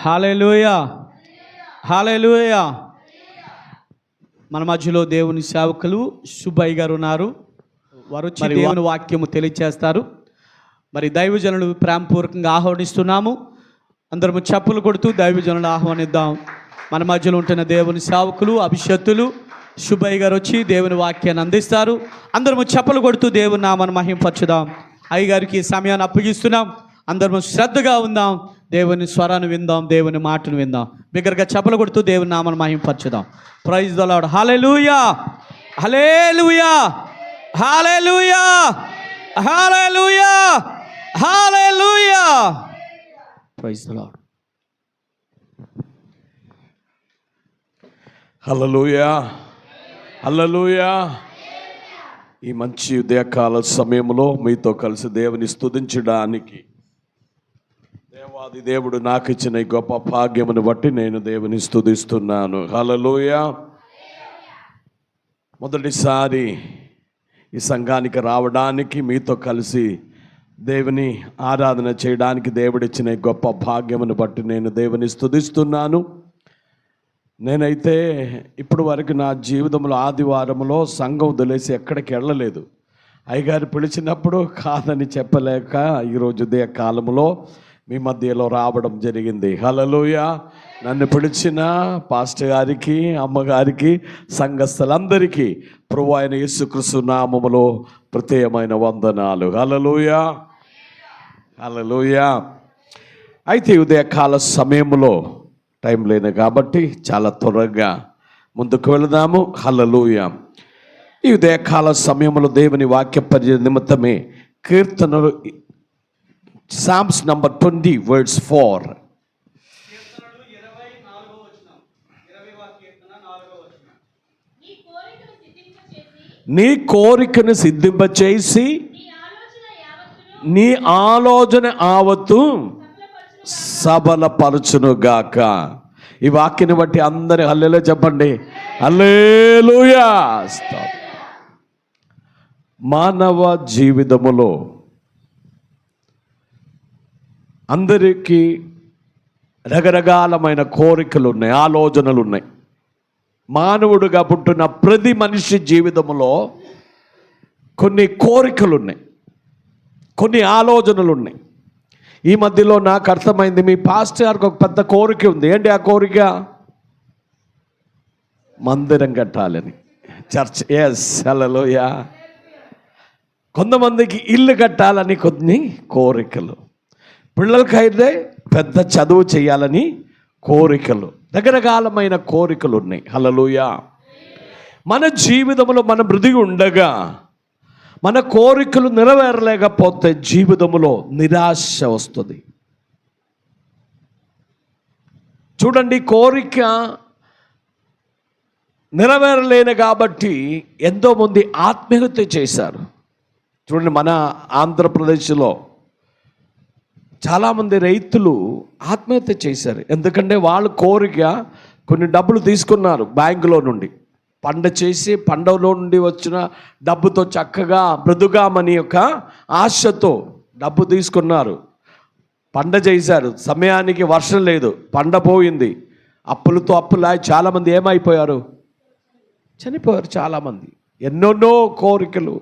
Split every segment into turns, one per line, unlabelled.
హల్లెలూయా, హల్లెలూయా. మన మధ్యలో దేవుని సేవకులు సుబ్బయ్య గారు ఉన్నారు. వారు వచ్చి దేవుని వాక్యము తెలియజేస్తారు. మరి దైవజనులు ప్రేమపూర్వకంగా ఆహ్వానిస్తున్నాము. అందరము చప్పులు కొడుతూ దైవజనులు ఆహ్వానిద్దాం. మన మధ్యలో ఉంటున్న దేవుని సేవకులు అభిషక్తులు సుబ్బయ్య గారు వచ్చి దేవుని వాక్యాన్ని అందిస్తారు. అందరము చప్పలు కొడుతూ దేవుని నామాన్ని మహింపరచుదాం. అయ్యగారికి సమయాన్ని అప్పగిస్తున్నాం. అందరము శ్రద్ధగా ఉందాం, దేవుని స్వరాన్ని విందాం, దేవుని మాటను విందాం. బిగ్గరగా చప్పలు కొడుతూ దేవుని నామాన్ని మహింపరచుదాం. Praise the lord. Hallelujah, hallelujah, hallelujah, hallelujah, hallelujah. Praise the lord.
Hallelujah, hallelujah. ఈ మంచి ఉదయకాల సమయంలో మీతో కలిసి దేవుని స్తుతించడానికి దేవాది దేవుడు నాకు ఇచ్చిన ఈ గొప్ప భాగ్యమును బట్టి నేను దేవుని స్తుతిస్తున్నాను. హల్లెలూయా. మొదటిసారి ఈ సంఘానికి రావడానికి, మీతో కలిసి దేవుని ఆరాధన చేయడానికి దేవుడిచ్చిన ఈ గొప్ప భాగ్యమును బట్టి నేను దేవుని స్తుతిస్తున్నాను. నేనైతే ఇప్పుడు వరకు నా జీవితంలో ఆదివారంలో సంఘం వదిలేసి ఎక్కడికి వెళ్ళలేదు. అయ్యగారు పిలిచినప్పుడు కాదని చెప్పలేక ఈరోజు ఉదయ కాలంలో మీ మధ్యలో రావడం జరిగింది. హల్లెలూయా. నన్ను పిలిచిన పాస్టర్ గారికి, అమ్మగారికి, సంఘస్థులందరికీ ప్రభువైన అయిన యేసుక్రీస్తు నామములో ప్రత్యేకమైన వందనాలు. హల్లెలూయా, హల్లెలూయా. అయితే ఉదయకాల సమయంలో టైం లేదు కాబట్టి చాలా త్వరగా ముందుకు వెళదాము. హల్లెలూయా. ఈ ఉదయకాల సమయంలో దేవుని వాక్య పరిచయ నిమిత్తమే కీర్తనలు సామ్స్ నంబర్ 20 verse 4. నీ కోరికను సిద్ధింపచేసి నీ ఆలోచన యావత్తు సబలపరచునుగాక. ఈ వాక్యాన్ని బట్టి అందరి హల్లెలూయా చెప్పండి. హల్లెలూయా. మానవ జీవితములో అందరికీ రకరకాలమైన కోరికలు ఉన్నాయి, ఆలోచనలు ఉన్నాయి. మానవుడిగా పుట్టిన ప్రతి మనిషి జీవితంలో కొన్ని కోరికలు ఉన్నాయి, కొన్ని ఆలోచనలు ఉన్నాయి. ఈ మధ్యలో నాకు అర్థమైంది, మీ పాస్టర్ గారికి ఒక పెద్ద కోరిక ఉంది. ఏంటి ఆ కోరిక? మందిరం కట్టాలని, చర్చ్. ఎస్, హల్లెలూయా. కొంతమందికి ఇల్లు కట్టాలని కొన్ని కోరికలు, పిల్లలకైతే పెద్ద చదువు చేయాలని కోరికలు, రకరకాలమైన కోరికలు ఉన్నాయి. హల్లెలూయా. మన జీవితంలో మనం బ్రతికి ఉండగా మన కోరికలు నెరవేరలేకపోతే జీవితంలో నిరాశ వస్తుంది. చూడండి, కోరిక నెరవేరలేని కాబట్టి ఎంతోమంది ఆత్మహత్య చేశారు. చూడండి, మన ఆంధ్రప్రదేశ్లో చాలామంది రైతులు ఆత్మహత్య చేశారు. ఎందుకంటే వాళ్ళ కోరిక కొన్ని డబ్బులు తీసుకున్నారు బ్యాంకులో నుండి, పంట చేసి పంటలో నుండి వచ్చిన డబ్బుతో చక్కగా బ్రతుకామని యొక్క ఆశతో డబ్బు తీసుకున్నారు, పంట చేశారు. సమయానికి వర్షం లేదు, పంట పోయింది, అప్పులతో అప్పులా చాలామంది ఏమైపోయారు? చనిపోయారు చాలామంది. ఎన్నెన్నో కోరికలు.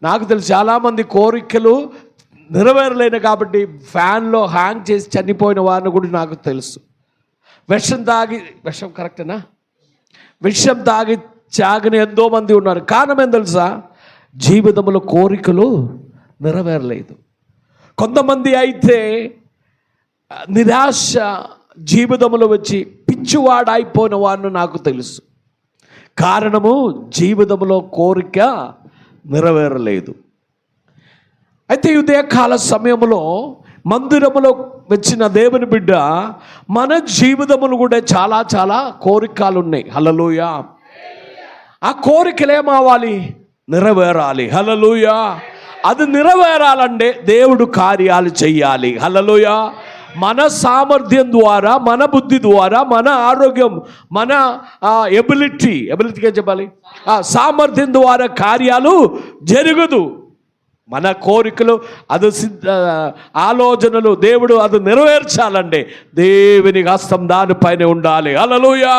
నాకు తెలుసు చాలామంది కోరికలు నెరవేరలేను కాబట్టి ఫ్యాన్లో హ్యాంగ్ చేసి చనిపోయిన వారిని కూడా నాకు తెలుసు. విషం కరెక్టేనా? విషం తాగి చాగని ఎంతో మంది ఉన్నారు. కారణం ఏం తెలుసా? జీవితంలో కోరికలు నెరవేరలేదు. కొంతమంది అయితే నిరాశ జీవితంలో వచ్చి పిచ్చివాడైపోయిన వారిని నాకు తెలుసు. కారణము జీవితంలో కోరిక నెరవేరలేదు. అయితే ఉదయకాల సమయంలో మందిరములో వచ్చిన దేవుని బిడ్డ, మన జీవితములు కూడా చాలా చాలా కోరికలు ఉన్నాయి. హల్లెలూయా. ఆ కోరికలు ఏమవ్వాలి? నెరవేరాలి. హల్లెలూయా. అది నెరవేరాలంటే దేవుడు కార్యాలు చెయ్యాలి. హల్లెలూయా. మన సామర్థ్యం ద్వారా, మన బుద్ధి ద్వారా, మన ఆరోగ్యం, మన ఎబిలిటీగా చెప్పాలి, సామర్థ్యం ద్వారా కార్యాలు జరగదు. మన కోరికలు అది ఆలోచనలు దేవుడు అది నెరవేర్చాలండి. దేవుని హస్తం దానిపైన ఉండాలి. హల్లెలూయా.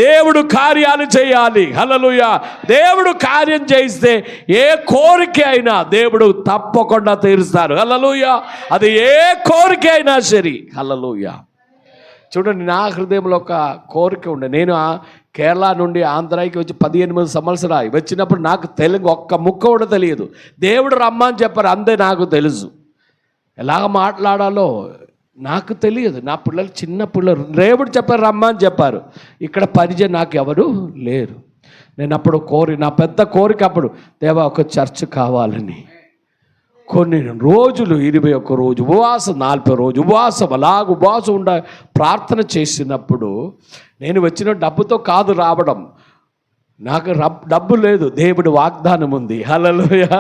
దేవుడు కార్యాలు చేయాలి. హల్లెలూయా. దేవుడు కార్యం చేయిస్తే ఏ కోరిక అయినా దేవుడు తప్పకుండా తీరుస్తారు. హల్లెలూయా. అది ఏ కోరిక అయినా సరే. హల్లెలూయా. చూడండి, నా హృదయంలో ఒక కోరిక ఉండే. నేను కేరళ నుండి ఆంధ్రాకి వచ్చి 18 సంవత్సరాలు వచ్చినప్పుడు నాకు తెలుగు ఒక్క ముక్క కూడా తెలియదు. దేవుడు రమ్మని చెప్పారు, అంతే నాకు తెలుసు. ఎలాగ మాట్లాడాలో నాకు తెలియదు. నా పిల్లలు చిన్న పిల్లలు, దేవుడు చెప్పారు రమ్మని చెప్పారు. ఇక్కడ పరిచయం నాకు ఎవరు లేరు. నేను అప్పుడు నా పెద్ద కోరిక అప్పుడు, దేవా ఒక చర్చ్ కావాలని. కొన్ని రోజులు 21 రోజు ఉపవాసం, 40 రోజు ఉపవాసం, అలాగ ఉపవాసం ప్రార్థన చేసినప్పుడు నేను వచ్చిన డబ్బుతో కాదు రావడం, నాకు డబ్బు లేదు, దేవుడి వాగ్దానం ఉంది. హల్లెలూయా.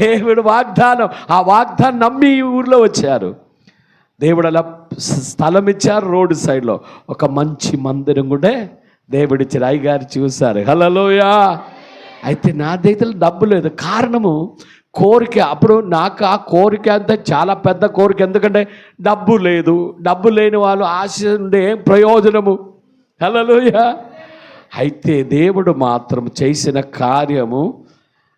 దేవుడి వాగ్దానం, ఆ వాగ్దానం నమ్మి ఈ ఊర్లో వచ్చారు. దేవుడు అలా స్థలం ఇచ్చారు, రోడ్డు సైడ్లో ఒక మంచి మందిరం కూడా దేవుడిచ్చారు. అయ్యగారు చూశారు. హల్లెలూయా. అయితే నా దగ్గర డబ్బు లేదు. కారణము కోరిక. అప్పుడు నాకు ఆ కోరిక అంతా చాలా పెద్ద కోరిక. ఎందుకంటే డబ్బు లేదు. డబ్బు లేని వాళ్ళు ఆశ ఉండే ప్రయోజనము. హల్లెలూయా. అయితే దేవుడు మాత్రం చేసిన కార్యము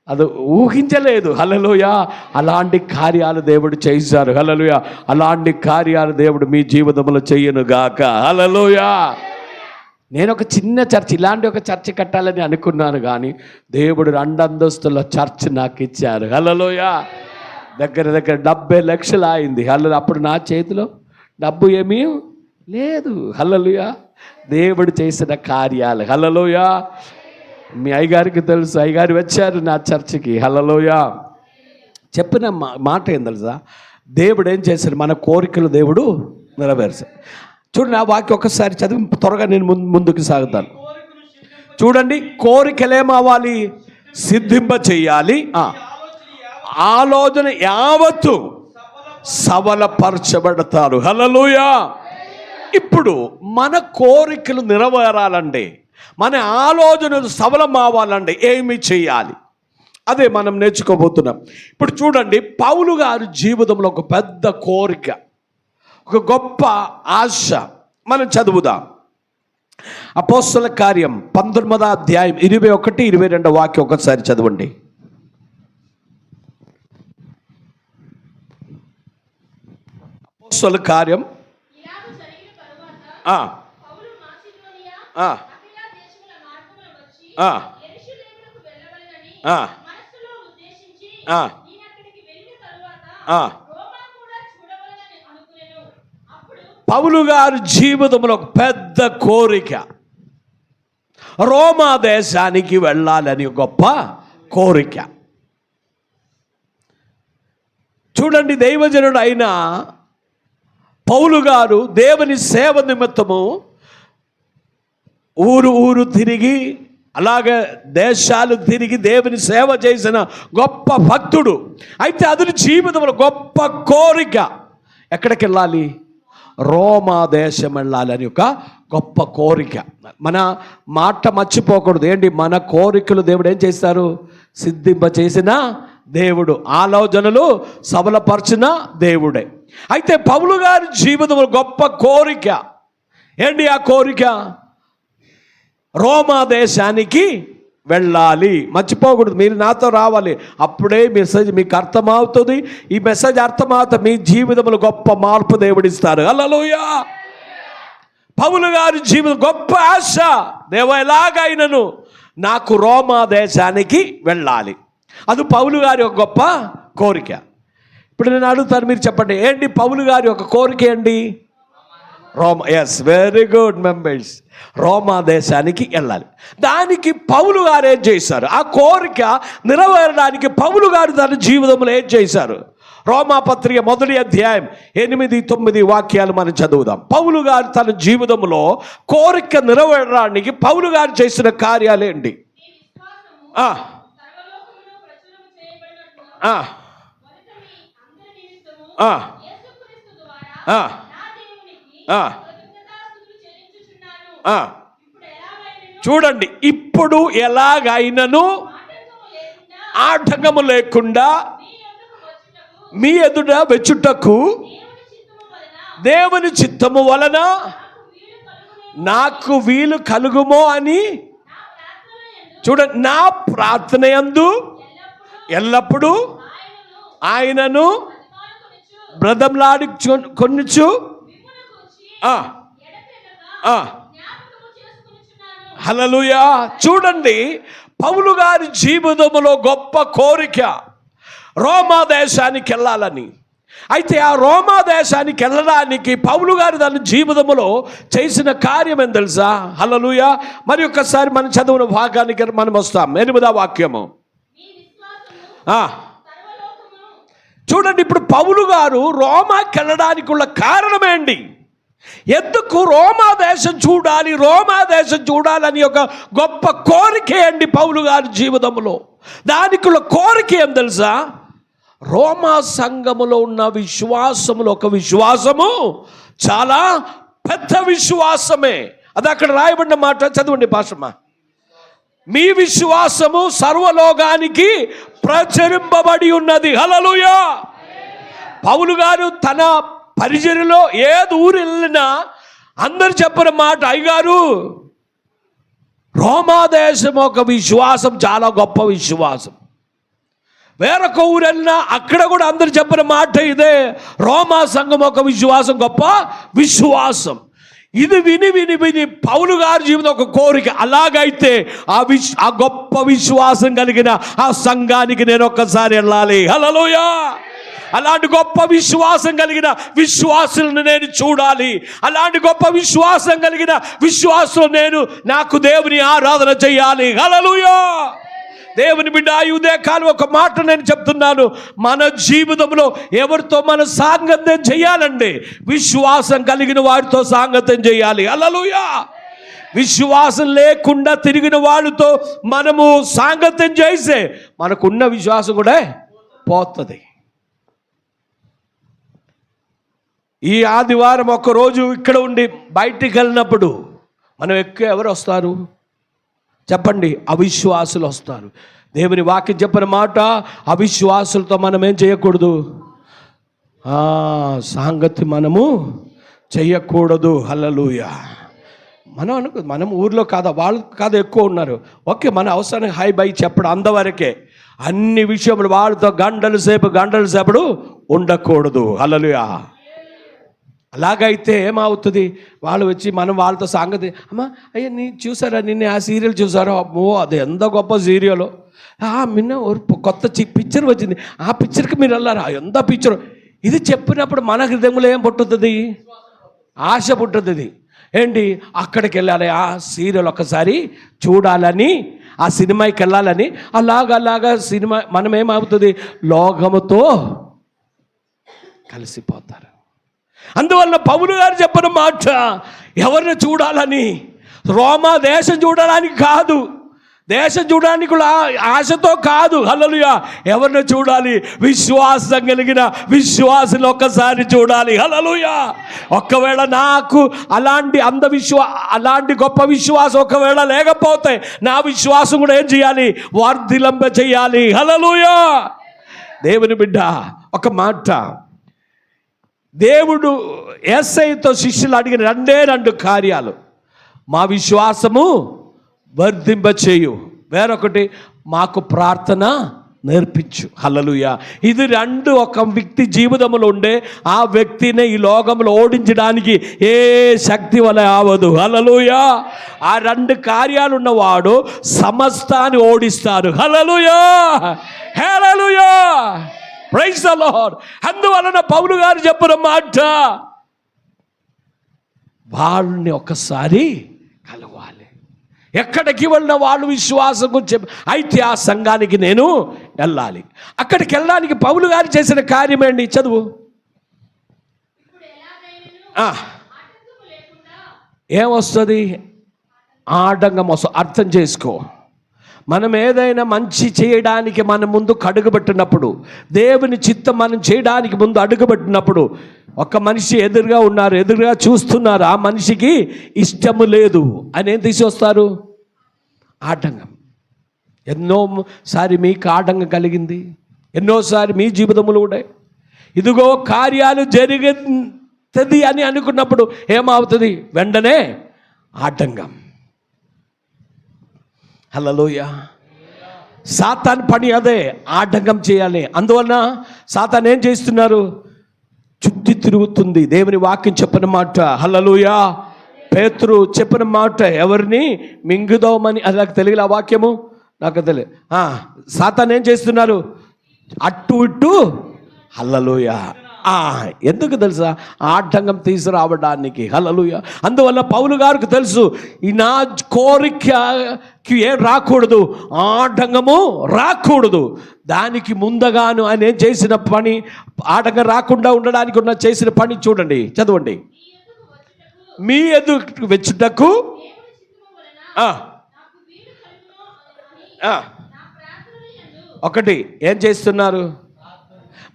అది ఊహించలేదు. హల్లెలూయా. అలాంటి కార్యాలు దేవుడు చేశారు. హల్లెలూయా. అలాంటి కార్యాలు దేవుడు మీ జీవితంలో చెయ్యను గాక. హల్లెలూయా. నేను ఒక చిన్న చర్చ్, ఇలాంటి ఒక చర్చ్ కట్టాలని అనుకున్నాను, కానీ దేవుడు 2 అంతస్తుల చర్చ్ నాకు ఇచ్చారు. హల్లెలూయా. దగ్గర 70 లక్షలు అయింది. హల్లెలూయా. అప్పుడు నా చేతిలో డబ్బు ఏమీ లేదు. హల్లెలూయా. దేవుడు చేసిన కార్యాలు. హల్లెలూయా. మీ అయ్యగారికి తెలుసు, అయ్యగారు వచ్చారు నా చర్చికి. హల్లెలూయా. చెప్పిన మాట ఏం తెలుసా, దేవుడు ఏం చేశారు, మన కోరికలు దేవుడు నెరవేర్చారు. చూడండి, ఆ వాక్యం ఒకసారి చదివి త్వరగా నేను ముందుకు సాగుతాను. చూడండి, కోరికలేమవ్వాలి, సిద్ధింప చెయ్యాలి. ఆలోచన యావత్తు సబలపరచబడతారు. హల్లెలూయా. ఇప్పుడు మన కోరికలు నెరవేరాలండి, మన ఆలోచనలు సబలం అవ్వాలండి, ఏమి చేయాలి, అదే మనం నేర్చుకోబోతున్నాం. ఇప్పుడు చూడండి, పౌలు గారి జీవితంలో ఒక పెద్ద కోరిక, ఒక గొప్ప ఆశ. మనం చదువుదాం. అపోస్తల కార్యం 19వ అధ్యాయం 21, 22 వాక్యం ఒకసారి చదవండి. అపోస్తల కార్యం పౌలు గారి జీవితంలో ఒక పెద్ద కోరిక, రోమా దేశానికి వెళ్ళాలని గొప్ప కోరిక. చూడండి, దైవజనుడు అయిన పౌలు గారు దేవుని సేవ నిమిత్తము ఊరు తిరిగి, అలాగే దేశాలు తిరిగి దేవుని సేవ చేసిన గొప్ప భక్తుడు. అయితే అతని జీవితంలో గొప్ప కోరిక, ఎక్కడికి వెళ్ళాలి, రోమా దేశం వెళ్ళాలని ఒక గొప్ప కోరిక. మన మాట మర్చిపోకూడదు. ఏంటి, మన కోరికలు దేవుడు ఏం చేస్తారు, సిద్ధింప చేసిన దేవుడు, ఆలోచనలు సబలపరిచిన దేవుడే. అయితే పౌలు గారి జీవితంలో గొప్ప కోరిక ఏంటి, ఆ కోరిక రోమా దేశానికి వెళ్ళాలి. మర్చిపోకూడదు, మీరు నాతో రావాలి, అప్పుడే మెసేజ్ మీకు అర్థమవుతుంది. ఈ మెసేజ్ అర్థమవుతుంది, మీ జీవితంలో గొప్ప మార్పు దేవుడిస్తారు. హల్లెలూయా. పౌలు గారి జీవితం గొప్ప ఆశ, దేవా ఎలాగైనను నాకు రోమా దేశానికి వెళ్ళాలి. అది పౌలు గారి ఒక గొప్ప కోరిక. ఇప్పుడు నేను అడుగుతాను, మీరు చెప్పండి, ఏంటి పౌలు గారి ఒక కోరిక ఏంటి? Roma. Yes, very good members. Roma దేశానికి వెళ్ళాలి. దానికి పౌలు గారు ఏం చేశారు, ఆ కోరిక నెరవేరడానికి పౌలు గారు తన జీవితంలో ఏం చేశారు? రోమా పత్రిక 1వ అధ్యాయం 8, 9 వాక్యాలు మనం చదువుదాం. పౌలు గారు తన జీవితంలో కోరిక నెరవేరడానికి పౌలు గారు చేసిన కార్యాలు ఏంటి? చూడండి, ఇప్పుడు ఎలాగైనను ఆటంకము లేకుండా మీ ఎదుట వచ్చుటకు దేవుని చిత్తము వలన నాకు వీలు కలుగుమో అని చూడండి. నా ప్రార్థన యందు ఎల్లప్పుడూ ఆయనను బ్రదమ్లాడి కొనుచు హల్లెలూయా. చూడండి, పౌలు గారి జీవితంలో గొప్ప కోరిక రోమా దేశానికి వెళ్ళాలని. అయితే ఆ రోమా దేశానికి వెళ్ళడానికి పౌలు గారు తన జీవితంలో చేసిన కార్యం ఏం తెలుసా? హల్లెలూయా. మరి ఒక్కసారి మనం చదువున భాగానికి మనం వస్తాం. 8వ వాక్యము. చూడండి, ఇప్పుడు పౌలు గారు రోమాకి వెళ్ళడానికి ఉన్న కారణం ఏంటి? ఎందుకు రోమా దేశం చూడాలి, రోమా దేశం చూడాలని ఒక గొప్ప కోరిక అండి పౌలు గారి జీవితంలో. దానికి ఉన్న కోరిక ఏం తెలుసా? రోమా సంఘములో ఉన్న విశ్వాసములో ఒక విశ్వాసము చాలా పెద్ద విశ్వాసమే. అది అక్కడ రాయబడిన మాట చదవండి పాస్టర్మా. మీ విశ్వాసము సర్వలోకానికి ప్రచురింపబడి ఉన్నది. హల్లెలూయా. పౌలు గారు తన పరిచర్యలో ఏది ఊరు వెళ్ళినా అందరు చెప్పిన మాట, అయ్యగారు రోమా దేశం ఒక విశ్వాసం చాలా గొప్ప విశ్వాసం. వేరొక ఊరు వెళ్ళినా అక్కడ కూడా అందరు చెప్పిన మాట ఇదే, రోమా సంఘం ఒక విశ్వాసం గొప్ప విశ్వాసం. ఇది విని విని విని పౌలు గారి జీవితం ఒక కోరిక, అలాగైతే ఆ గొప్ప విశ్వాసం కలిగిన ఆ సంఘానికి నేను ఒక్కసారి వెళ్ళాలి. హల్లెలూయా. అలాంటి గొప్ప విశ్వాసం కలిగిన విశ్వాసులను నేను చూడాలి. అలాంటి గొప్ప విశ్వాసం కలిగిన విశ్వాసులు నాకు దేవుని ఆరాధన చేయాలి. హల్లెలూయా. దేవుని బిడ్డ, ఈ ఉదయకాలం ఒక మాట నేను చెప్తున్నాను. మన జీవితంలో ఎవరితో మనం సాంగత్యం చేయాలండి? విశ్వాసం కలిగిన వారితో సాంగత్యం చేయాలి. హల్లెలూయా. విశ్వాసం లేకుండా తిరిగిన వాళ్ళతో మనము సాంగత్యం చేస్తే మనకున్న విశ్వాసం కూడా పోతుంది. ఈ ఆదివారం ఒక్కరోజు ఇక్కడ ఉండి బయటికి వెళ్ళినప్పుడు మనం ఎక్కువ ఎవరు వస్తారు చెప్పండి? అవిశ్వాసులు వస్తారు. దేవుని వాక్యం చెప్పిన మాట, అవిశ్వాసులతో మనం ఏం చేయకూడదు? సాంగత్యం మనము చెయ్యకూడదు. హల్లెలూయా. మనం ఊర్లో కాదా, వాళ్ళు కాదా ఎక్కువ ఉన్నారు. ఓకే, మన అవసరానికి హై బై చెప్పడం అంతవరకే. అన్ని విషయములు వాళ్ళతో గంటల సేపు ఉండకూడదు. హల్లెలూయా. అలాగైతే ఏమవుతుంది? వాళ్ళు వచ్చి మనం వాళ్ళతో సాంగతి, అమ్మా అయ్యా నీ చూసారా, నిన్నే ఆ సీరియల్ చూసారా? అమ్మో అది ఎంత గొప్ప సీరియల్, నిన్న కొత్త పిక్చర్ వచ్చింది, ఆ పిక్చర్కి మీరు వెళ్ళారా, ఎంత పిక్చర్. ఇది చెప్పినప్పుడు మన హృదయంలో ఏం పుట్టుతుంది? ఆశ పుట్టుతుంది. ఏంటి? అక్కడికి వెళ్ళాలి, ఆ సీరియల్ ఒక్కసారి చూడాలని, ఆ సినిమాకి వెళ్ళాలని. అలాగా సినిమా మనం ఏమవుతుంది? లోకముతో కలిసిపోతారు. అందువల్ల పౌలు గారు చెప్పిన మాట, ఎవరిని చూడాలని? రోమా దేశం చూడడానికి కాదు, దేశం చూడడానికి ఆశతో కాదు. హల్లెలూయా. ఎవరిని చూడాలి? విశ్వాసం కలిగిన విశ్వాసులు ఒక్కసారి చూడాలి. హల్లెలూయా. ఒకవేళ నాకు అలాంటి గొప్ప విశ్వాసం ఒకవేళ లేకపోతే నా విశ్వాసం కూడా ఏం చేయాలి? వర్ధిల్లింప చేయాలి. హల్లెలూయా. దేవుని బిడ్డ, ఒక మాట, దేవుడు యేసయ్యతో శిష్యులు అడిగిన 2 కార్యాలు. మా విశ్వాసము వర్ధింపచేయు, వేరొకటి మాకు ప్రార్థన నేర్పించు. హల్లెలూయా. ఇది 2 ఒక వ్యక్తి జీవితంలో ఉండే ఆ వ్యక్తిని ఈ లోకంలో ఓడించడానికి ఏ శక్తి వల్ల ఆవదు. హల్లెలూయా. ఆ 2 కార్యాలు ఉన్నవాడు సమస్తాన్ని ఓడిస్తాడు. Hallelujah. Hallelujah. Praise the lord. అందువలన పౌలు గారు చెప్పిన మాట, వాళ్ళని ఒక్కసారి కలవాలి. ఎక్కడికి వెళ్ళిన వాళ్ళు విశ్వాసం గురించి అయితే ఆ సంఘానికి నేను వెళ్ళాలి. అక్కడికి వెళ్ళడానికి పౌలు గారు చేసిన కార్యం ఏంటి? చదువు. ఏమొస్తుంది? ఆటంకం వస్తుంది. అర్థం చేసుకో. మనం ఏదైనా మంచి చేయడానికి మన ముందు అడుగుపెట్టినప్పుడు, దేవుని చిత్తం మనం చేయడానికి ముందు అడుగుపెట్టినప్పుడు, ఒక మనిషి ఎదురుగా చూస్తున్నారు, ఆ మనిషికి ఇష్టము లేదు అని ఏం తీసుకొస్తారు? ఆటంకం. ఎన్నోసారి మీకు ఆటంకం కలిగింది, ఎన్నోసారి మీ జీవితంలో కూడా ఇదిగో కార్యాలు జరిగింది అని అనుకున్నప్పుడు ఏమవుతుంది? వెంటనే ఆటంకం. హల్లెలూయా. సాతాను పని అదే, ఆటంకం చేయాలి. అందువలన సాతాను ఏం చేస్తున్నారు? చుట్టి తిరుగుతుంది. దేవుని వాక్యం చెప్పిన మాట, హల్లెలూయా, పేతురు చెప్పిన మాట, ఎవరిని మింగుదామని. అది నాకు తెలియదు ఆ వాక్యము, నాకు తెలియదు. సాతాను ఏం చేస్తున్నారు? అటు ఇటు. హల్లెలూయా. ఎందుకు తెలుసా? ఆటంకం తీసుకురావడానికి. హల్లెలూయా. అందువల్ల పౌలు గారికి తెలుసు, ఈ నా కోరికకి ఏం రాకూడదు, ఆటంకము రాకూడదు. దానికి ముందుగాను ఆయన ఏం చేసిన పని, ఆటంకం రాకుండా ఉండడానికి ఉన్న చేసిన పని చూడండి, చదవండి. మీ ఎదురు వచ్చుటకు ఒకటి ఏం చేస్తున్నారు?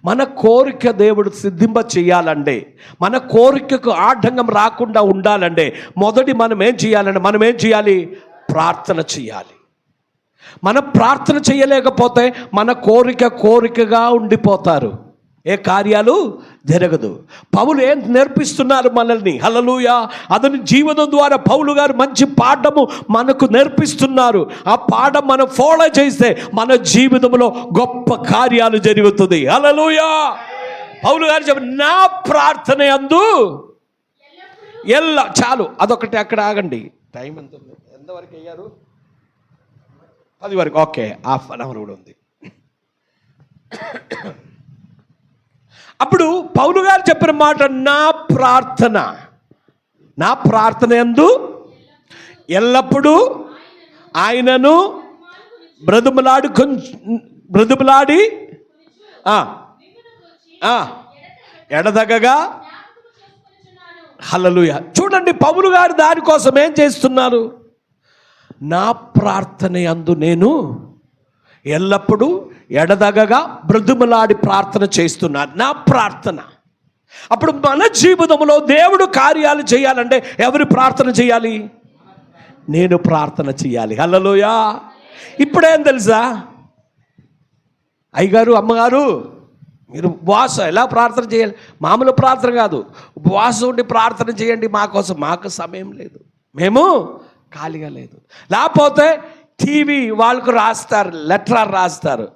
మన కోరిక దేవుడు సిద్ధింప చేయాలంటే, మన కోరికకు ఆటంకం రాకుండా ఉండాలంటే మొదటి మనం ఏం చేయాలి? ప్రార్థన చేయాలి. మనం ప్రార్థన చేయలేకపోతే మన కోరికగా ఉండిపోతారు, ఏ కార్యాలు జరగదు. పౌలు ఏం నేర్పిస్తున్నారు మనల్ని? హల్లెలూయా. అతని జీవితం ద్వారా పౌలు గారు మంచి పాఠము మనకు నేర్పిస్తున్నారు. ఆ పాఠం మనం ఫాలో చేస్తే మన జీవితంలో గొప్ప కార్యాలు జరుగుతుంది. హల్లెలూయా. పౌలు గారు చెప్ప, నా ప్రార్థన యందు చాలు. అదొకటి, అక్కడ ఆగండి. టైం ఎంతవరకు అయ్యారు? 10 వరకు. ఓకే, హాఫ్ అన్ అవర్ కూడా ఉంది. అప్పుడు పౌలు గారు చెప్పిన మాట, నా ప్రార్థన యందు ఎల్లప్పుడూ ఆయనను బ్రతుములాడి ఎడదగగా. హల్లెలూయా. చూడండి, పౌలు గారు దానికోసం ఏం చేస్తున్నారు? నా ప్రార్థన యందు నేను ఎల్లప్పుడూ ఎడదగగా బ్రతుములాడి ప్రార్థన చేస్తున్నాను. నా ప్రార్థన. అప్పుడు మన జీవితంలో దేవుడు కార్యాలు చేయాలంటే ఎవరు ప్రార్థన చేయాలి? నేను ప్రార్థన చేయాలి. హల్లెలూయా. ఇప్పుడేం తెలుసా, అయ్యగారు, అమ్మగారు, మీరు ఉపవాసం ఎలా ప్రార్థన చేయాలి? మామూలు ప్రార్థన కాదు, ఉపవాసం ఉండి ప్రార్థన చేయండి మా కోసం. మాకు సమయం లేదు, మేము ఖాళీగా లేదు. లేకపోతే టీవీ వాళ్ళకు రాస్తారు, లెటర్ రాస్తారు,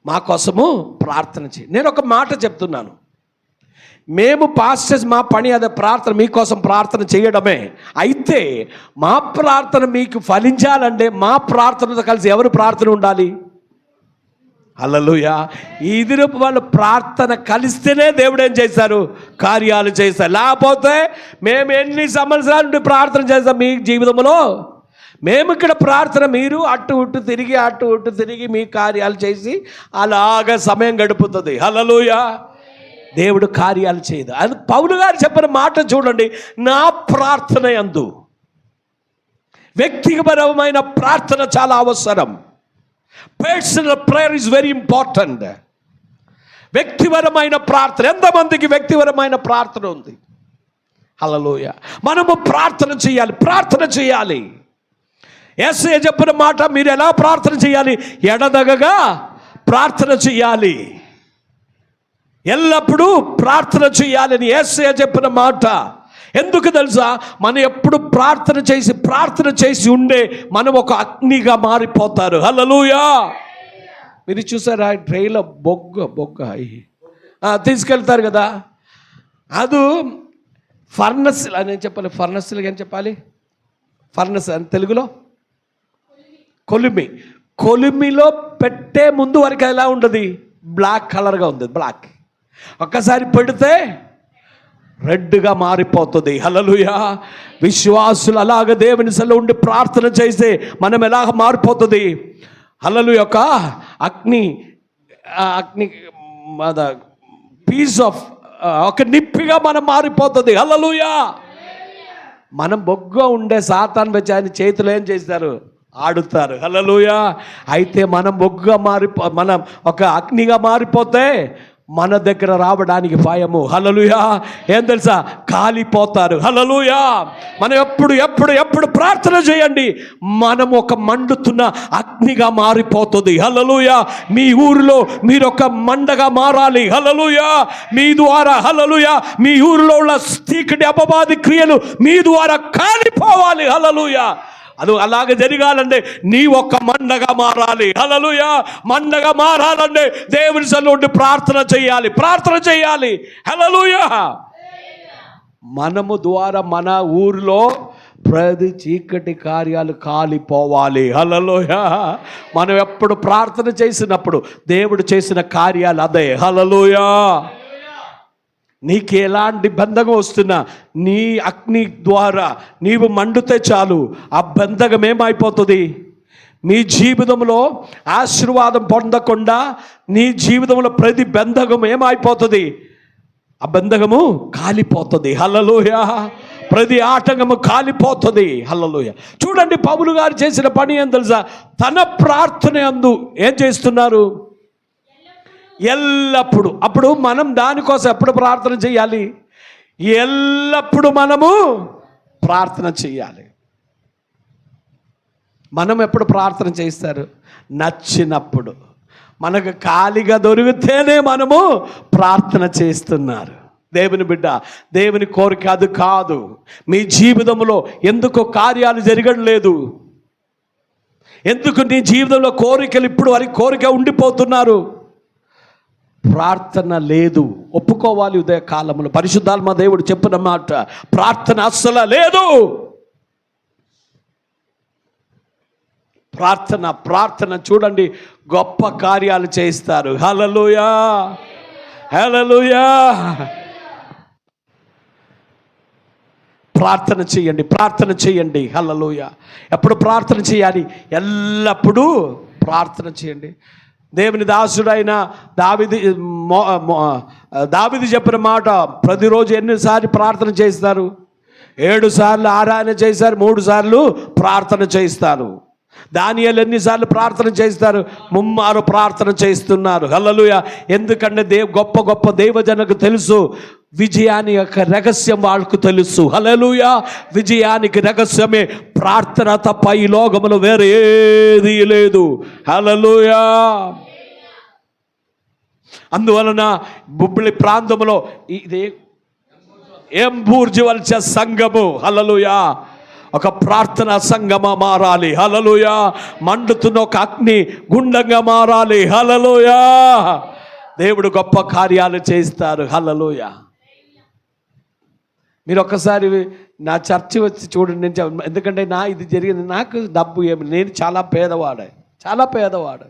మా కోసము ప్రార్థన చేయి. నేను ఒక మాట చెప్తున్నాను, మేము పాస్టర్స్, మా పని అదే, ప్రార్థన, మీకోసం ప్రార్థన చేయడమే. అయితే మా ప్రార్థన మీకు ఫలించాలంటే మా ప్రార్థనతో కలిసి ఎవరు ప్రార్థన ఉండాలి? హల్లెలూయా. ఇదిరు వాళ్ళ ప్రార్థన కలిస్తేనే దేవుడు ఏం చేశారు? కార్యాలు చేశారు. లేకపోతే మేము ఎన్ని సంవత్సరాల నుండి ప్రార్థన చేస్తాం మీ జీవితంలో, మేము ఇక్కడ ప్రార్థన, మీరు అటు ఇటు తిరిగి మీ కార్యాలు చేసి అలాగా సమయం గడుపుతుంది. హల్లెలూయా. దేవుడు కార్యాలు చేయదు. అది పౌలు గారు చెప్పిన మాట చూడండి, నా ప్రార్థన యందు. వ్యక్తిగతపరమైన ప్రార్థన చాలా అవసరం. Personal prayer is very important. వ్యక్తిపరమైన ప్రార్థన. ఎంతమందికి వ్యక్తిపరమైన ప్రార్థన ఉంది? హల్లెలూయా. మనము ప్రార్థన చేయాలి. యేసయ్య చెప్పిన మాట, మీరు ఎలా ప్రార్థన చేయాలి? ఎడదగగా ప్రార్థన చేయాలి, ఎల్లప్పుడూ ప్రార్థన చేయాలని యేసయ్య చెప్పిన మాట. ఎందుకు తెలుసా? మనం ఎప్పుడు ప్రార్థన చేసి ఉండే మనం ఒక అగ్నిగా మారిపోతారు. హల్లెలూయా. మీరు చూసారా, ట్రైలో బొగ్గ తీసుకెళ్తారు కదా, అది ఫర్నస్ అని చెప్పాలి. ఫర్నస్లు అని చెప్పాలి. ఫర్నస్ అని తెలుగులో కొలిమిలో పెట్టే ముందు వరకు ఎలా ఉంటుంది? బ్లాక్ కలర్గా ఉంది. బ్లాక్ ఒక్కసారి పెడితే రెడ్గా మారిపోతుంది. హల్లెలూయా. విశ్వాసులు అలాగ దేవుని సన్నిధిలో ఉండి ప్రార్థన చేస్తే మనం ఎలాగ మారిపోతుంది? హల్లెలూయా. ఒక అగ్ని పీస్ ఆఫ్ ఒక నిప్పిగా మనం మారిపోతుంది. హల్లెలూయా. మనం బొగ్గుగా ఉండే సాతాను వచ్చి ఆయన చేతులు ఏం చేస్తారు? ఆడుతారు. హల్లెలూయా. అయితే మనం బొగ్గుగా మనం ఒక అగ్నిగా మారిపోతే మన దగ్గర రావడానికి భయము. హల్లెలూయా. ఏం తెలుసా? కాలిపోతారు. హల్లెలూయా. మనం ఎప్పుడు ప్రార్థన చేయండి, మనం ఒక మండుతున్న అగ్నిగా మారిపోతుంది. హల్లెలూయా. మీ ఊరిలో మీరు ఒక మండగా మారాలి. హల్లెలూయా. మీ ద్వారా హల్లెలూయా మీ ఊరిలో ఉన్న చీకటి అపవాది క్రియలు మీ ద్వారా కాలిపోవాలి. హల్లెలూయా. అది అలాగే జరగాలంటే నీ ఒక్క మండగా మారాలి. హల్లెలూయా. మండగా మారాలంటే దేవుని సన్నిధిలో ప్రార్థన చేయాలి. హల్లెలూయా. మనము ద్వారా మన ఊరిలో ప్రతి చీకటి కార్యాలు కాలిపోవాలి. హల్లెలూయా. మనం ఎప్పుడు ప్రార్థన చేసినప్పుడు దేవుడు చేసిన కార్యాలు అదే. హల్లెలూయా. నీకు ఎలాంటి బంధకం వస్తున్నా నీ అగ్ని ద్వారా నీవు మండితే చాలు, ఆ బంధకం ఏమైపోతుంది? నీ జీవితంలో ఆశీర్వాదం పొందకుండా నీ జీవితంలో ప్రతి బంధకం ఏమైపోతుంది? ఆ బంధకము కాలిపోతుంది. హల్లెలూయా. ప్రతి ఆటంకము కాలిపోతుంది. హల్లెలూయా. చూడండి, పౌలు గారు చేసిన పని ఏం తెలుసా? తన ప్రార్థన యందు ఏం చేస్తున్నారు? ఎల్లప్పుడు. అప్పుడు మనం దానికోసం ఎప్పుడు ప్రార్థన చేయాలి? ఎల్లప్పుడు మనము ప్రార్థన చేయాలి. మనం ఎప్పుడు ప్రార్థన చేస్తారు? నచ్చినప్పుడు. మనకు ఖాళీగా దొరికితేనే మనము ప్రార్థన చేస్తున్నారు. దేవుని బిడ్డ, దేవుని కోరిక అది కాదు. మీ జీవితంలో ఎందుకు కార్యాలు జరగడం లేదు? ఎందుకు నీ జీవితంలో కోరికలు ఇప్పుడు వరకు కోరిక ఉండిపోతున్నారు? ప్రార్థన లేదు. ఒప్పుకోవాలి. ఉదయ కాలంలో పరిశుద్ధాత్మ దేవుడు చెప్పిన మాట, ప్రార్థన అస్సలు లేదు. ప్రార్థన చూడండి, గొప్ప కార్యాలు చేస్తారు. హల్లెలూయా. హల్లెలూయా. ప్రార్థన చేయండి. హల్లెలూయా. ఎప్పుడు ప్రార్థన చేయాలి? ఎల్లప్పుడూ ప్రార్థన చేయండి. దేవుని దాసుడైన దావీదు చెప్పిన మాట, ప్రతిరోజు ఎన్నిసార్లు ప్రార్థన చేస్తారు? 7 సార్లు ఆరాధన చేశారు, 3 సార్లు ప్రార్థన చేస్తారు. దానియేలు ఎన్నిసార్లు ప్రార్థన చేస్తారు? 3 ప్రార్థన చేస్తున్నారు. హల్లెలూయా. ఎందుకంటే గొప్ప దైవజనకు తెలుసు విజయాన్ని యొక్క రహస్యం, వాళ్ళకు తెలుసు. హల్లెలూయా. విజయానికి రహస్యమే ప్రార్థన తప్ప ఈ లోకములో వేరే ఏది లేదు. హల్లెలూయా. అందువలన బుబ్బిలి ప్రాంతంలో ఇది ఎంబూర్జివల్చ సంఘము, హల్లెలూయా, ఒక ప్రార్థన సంఘమా మారాలి. హల్లెలూయా. మండుతున్న ఒక అగ్ని గుండంగా మారాలి. హల్లెలూయా. దేవుడు గొప్ప కార్యాలు చేస్తారు. హల్లెలూయా. మీరు ఒక్కసారి నా చర్చి వచ్చి చూడండి. ఎందుకంటే ఇది జరిగింది, నాకు డబ్బు ఏమి, నేను చాలా పేదవాడు.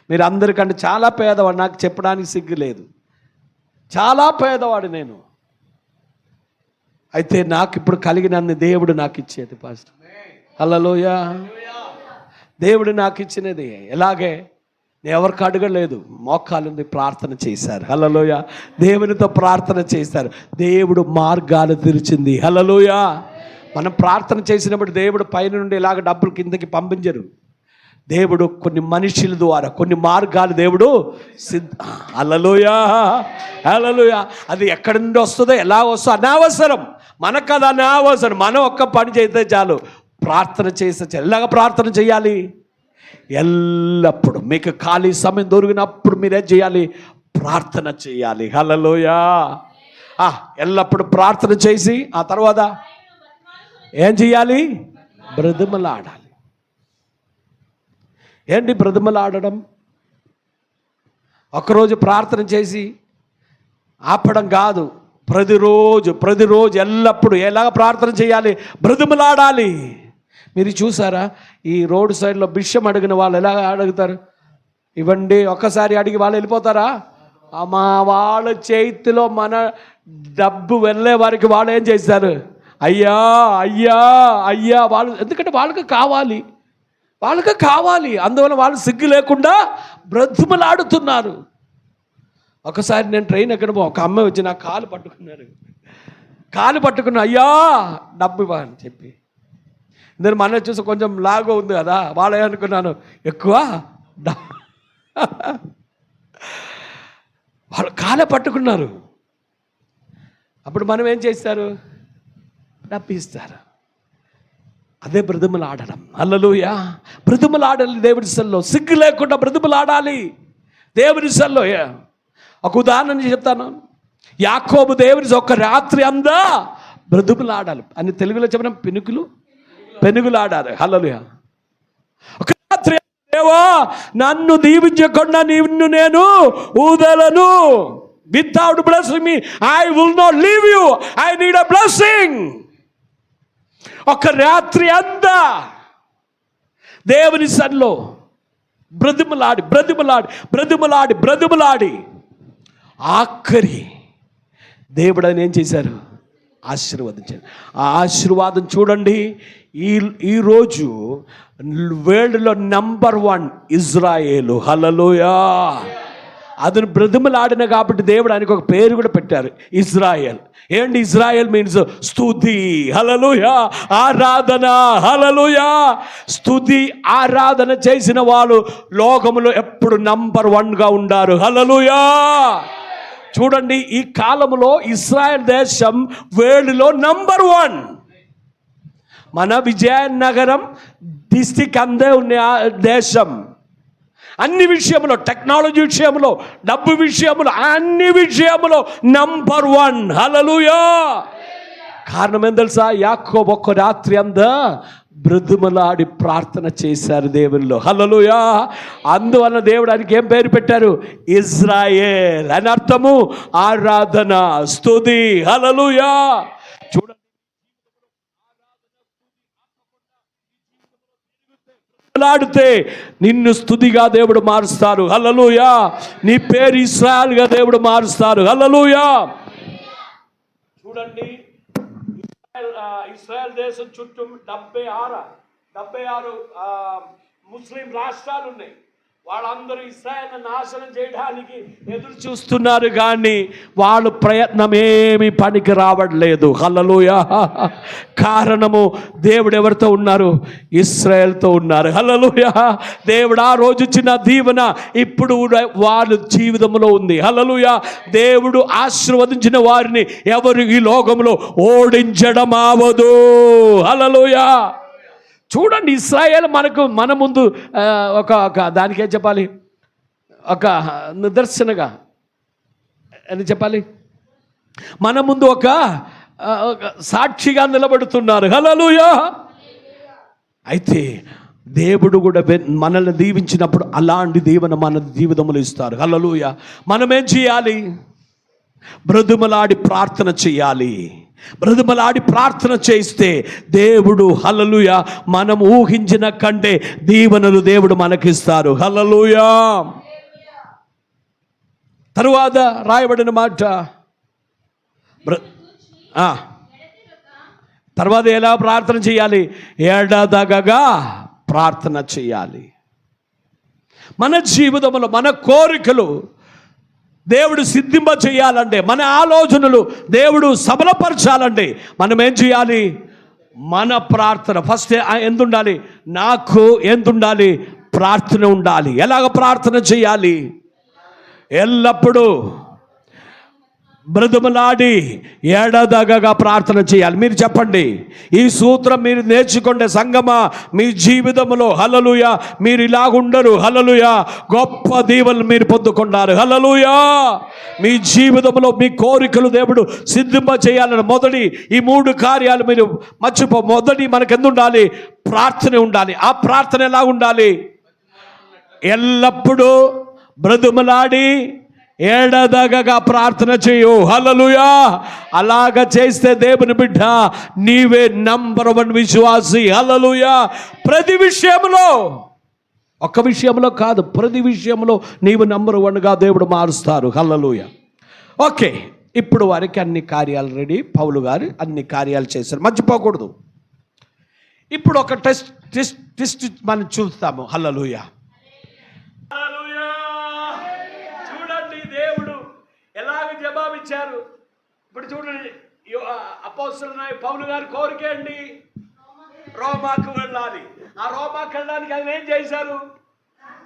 మీరు అందరికంటే చాలా పేదవాడు. నాకు చెప్పడానికి సిగ్గు లేదు. చాలా పేదవాడు నేను. అయితే నాకు ఇప్పుడు కలిగినన్ని దేవుడు నాకు ఇచ్చేది పాస్టర్. హల్లెలూయా. దేవుడు నాకు ఇచ్చినది ఎలాగే నేను ఎవరికి అడగలేదు, మోకాలుండి ప్రార్థన చేశారు. హల్లెలూయా. దేవునితో ప్రార్థన చేశారు. దేవుడు మార్గాలు తెరిచింది. హల్లెలూయా. మనం ప్రార్థన చేసినప్పుడు దేవుడు పైన నుండి ఇలాగ డబ్బులు కిందకి పంపించరు. దేవుడు కొన్ని మనుషుల ద్వారా కొన్ని మార్గాలు దేవుడు హల్లెలూయా. హల్లెలూయా. అది ఎక్కడి నుండి వస్తుందో ఎలా వస్తుందో అనవసరం, మనకు అది అనవసరం. మనం ఒక్క పని చేస్తే చాలు, ప్రార్థన చేస్తే. ఎలాగ ప్రార్థన చేయాలి? ఎల్లప్పుడు మీకు ఖాళీ సమయం దొరికినప్పుడు మీరేం చేయాలి? ప్రార్థన చేయాలి. హల్లెలూయా. ఎల్లప్పుడు ప్రార్థన చేసి ఆ తర్వాత ఏం చేయాలి? బ్రతిమలాడాలి. ఏంటి బ్రతిమలాడడం? ఒకరోజు ప్రార్థన చేసి ఆపడం కాదు. ప్రతిరోజు ఎల్లప్పుడు ఎలాగ ప్రార్థన చేయాలి? బ్రతిమలాడాలి. మీరు చూసారా, ఈ రోడ్ సైడ్లో భిక్షం అడిగిన వాళ్ళు ఎలా అడుగుతారు? ఇవ్వండి. ఒక్కసారి అడిగి వాళ్ళు వెళ్ళిపోతారా? మా వాళ్ళ చేతిలో మన డబ్బు వెళ్ళే వారికి వాళ్ళు ఏం చేస్తారు? అయ్యా అయ్యా అయ్యా వాళ్ళు, ఎందుకంటే వాళ్ళకి కావాలి. అందువల్ల వాళ్ళు సిగ్గు లేకుండా బ్రతిమలాడుతున్నారు. ఒకసారి నేను ట్రైన్ ఎక్కడ ఒక అమ్మాయి వచ్చి నా కాలు పట్టుకున్న అయ్యా డబ్బు ఇవ్వని చెప్పి, నేను మన చూసి కొంచెం లాగా ఉంది కదా, వాళ్ళే అనుకున్నాను ఎక్కువ. వాళ్ళు కాలే పట్టుకున్నారు. అప్పుడు మనం ఏం చేస్తారు? డబ్బిస్తారు. అదే బ్రతిమలాడడం. హల్లెలూయా. బ్రతిమలాడాలి దేవుడి సల్లో, సిగ్గు లేకుండా బ్రతిమలాడాలి దేవుడి సల్లో. ఒక ఉదాహరణ చెప్తాను. యాకోబు దేవుని ఒక రాత్రి అందా బ్రతిమలాడాలి అని తెలుగులో చెప్పడం పెనుగులాడాలి. హల్లెలూయా. ఒక రాత్రి, దేవా నన్ను దీవించకుండా నిన్ను నేను ఊదలను. Without blessing me I will not leave you, I need a blessing. ఒక రాత్రి అంతా దేవుని సన్నిలో బ్రతిమలాడి ఆఖరి దేవుడు అని ఏం చేశారు? ఆశీర్వదించారు. ఆ ఆశీర్వాదం చూడండి. ఈరోజు వరల్డ్లో నంబర్ 1 ఇజ్రాయేలు. హల్లెలూయా. అతను బ్రతిమలాడిన కాబట్టి దేవుడు ఆయనకు ఒక పేరు కూడా పెట్టారు, ఇజ్రాయెల్. ఏంటి ఇజ్రాయెల్ మీన్స్? స్తుతి. హల్లెలూయా. ఆరాధన. హల్లెలూయా. స్తుతి ఆరాధన చేసిన వాళ్ళు లోకములో ఎప్పుడు నంబర్ 1గా ఉండారు. హల్లెలూయా. చూడండి, ఈ కాలంలో ఇజ్రాయెల్ దేశం వరల్డ్లో నంబర్ 1. మన విజయనగరం డిస్టిక్ అందే ఉన్న దేశం. అన్ని విషయంలో, టెక్నాలజీ విషయంలో, డబ్బు విషయంలో, అన్ని విషయంలో నంబర్ 1. హల్లెలూయా. కారణం ఏం తెలుసా? యాకోబు ఒక్క రాత్రి అంతా బ్రతిమలాడి ప్రార్థన చేశారు దేవునిలో. హల్లెలూయా. అందువలన దేవుడు ఆయనకి ఏం పేరు పెట్టారు? ఇజ్రాయేల్ అని అర్థము. ఆరాధన, స్తుతి. హల్లెలూయా. చూడండి, బ్రతిమలాడితే నిన్ను స్తుతిగా దేవుడు మారుస్తారు. హల్లెలూయా. నీ పేరు ఇశ్రాయేలుగా దేవుడు మారుస్తారు. హల్లెలూయా. చూడండి, ఇశ్రాయేల్ దేశం చుట్టూ 76 ముస్లిం రాష్ట్రాలు ఉన్నాయి. వాళ్ళందరూ ఇశ్రాయేల్ని నాశనం చేయడానికి ఎదురు చూస్తున్నారు, కానీ వాళ్ళ ప్రయత్నం ఏమీ పనికి రావట్లేదు. హల్లెలూయా. కారణము, దేవుడు ఎవరితో ఉన్నారు? ఇశ్రాయేల్తో ఉన్నారు. హల్లెలూయా. దేవుడు ఆ రోజు ఇచ్చిన దీవెన ఇప్పుడు వాళ్ళ జీవితంలో ఉంది. హల్లెలూయా. దేవుడు ఆశీర్వదించిన వారిని ఎవరు ఈ లోకంలో ఓడించడం అవదు. హల్లెలూయా. చూడండి, ఇశ్రాయేల్ మన ముందు ఒక దానికి ఏం చెప్పాలి? ఒక నిదర్శనగా అని చెప్పాలి. మన ముందు ఒక సాక్షిగా నిలబడుతున్నారు. హల్లెలూయా. అయితే దేవుడు కూడా మనల్ని దీవించినప్పుడు అలాంటి దీవెన మన జీవితంలో ఇస్తారు. హల్లెలూయా. మనమేం చేయాలి? బ్రతిమలాడి ప్రార్థన చేయాలి. బ్రతిమలాడి ప్రార్థన చేస్తే దేవుడు, హల్లెలూయా, మనం ఊహించిన కంటే దీవెనలు దేవుడు మనకిస్తారు. హల్లెలూయా. తరువాత రాయబడిన మాట, తర్వాత ఎలా ప్రార్థన చేయాలి? ఎడదగగా ప్రార్థన చేయాలి. మన జీవితంలో మన కోరికలు దేవుడు సిద్ధింప చేయాలంటే, మన ఆలోచనలు దేవుడు సబలపరచాలంటే మనం ఏం చేయాలి? మన ప్రార్థన ఫస్ట్ ఎందుండాలి? నాకు ఎందుండాలి? ప్రార్థన ఉండాలి. ఎలాగ ప్రార్థన చేయాలి? ఎల్లప్పుడూ బ్రతిమలాడి ఎడదగగా ప్రార్థన చేయాలి. మీరు చెప్పండి, ఈ సూత్రం మీరు నేర్చుకోండి సంగమా. మీ జీవితంలో, హల్లెలూయా, మీరు ఇలాగుండరు. హల్లెలూయా. గొప్ప దీవెనలు మీరు పొందుకున్నారు. హల్లెలూయా. మీ జీవితంలో మీ కోరికలు దేవుడు సిద్ధింప చేయాలని మొదటి ఈ 3 కార్యాలు మీరు మొదటి మనకు ఎందుండాలి? ప్రార్థన ఉండాలి. ఆ ప్రార్థన ఎలా ఉండాలి? ఎల్లప్పుడూ బ్రతిమలాడి ఎడదగగా ప్రార్థన చేయు. హల్లెలూయా. అలాగ చేస్తే దేవుని బిడ్డ, నీవే నంబర్ 1 విశ్వాసి. హల్లెలూయా. ప్రతి విషయంలో, ఒక్క విషయంలో కాదు, ప్రతి విషయంలో నీవు నంబర్ 1గా దేవుడు మారుస్తారు. హల్లెలూయా. ఓకే, ఇప్పుడు వారికి అన్ని కార్యాలు రెడీ. పౌలు గారు అన్ని కార్యాలు చేశారు, మర్చిపోకూడదు. ఇప్పుడు ఒక టెస్ట్ మనం చూస్తాము. హల్లెలూయా. దేవుడు ఎలాగ జవాబిచ్చారు ఇప్పుడు చూడండి. అపోస్తలుడైన పౌలు గారి కోరిక అండి, రోమాకు వెళ్ళాలి. ఆ రోమాకు వెళ్ళడానికి ఆయన ఏం చేశారు?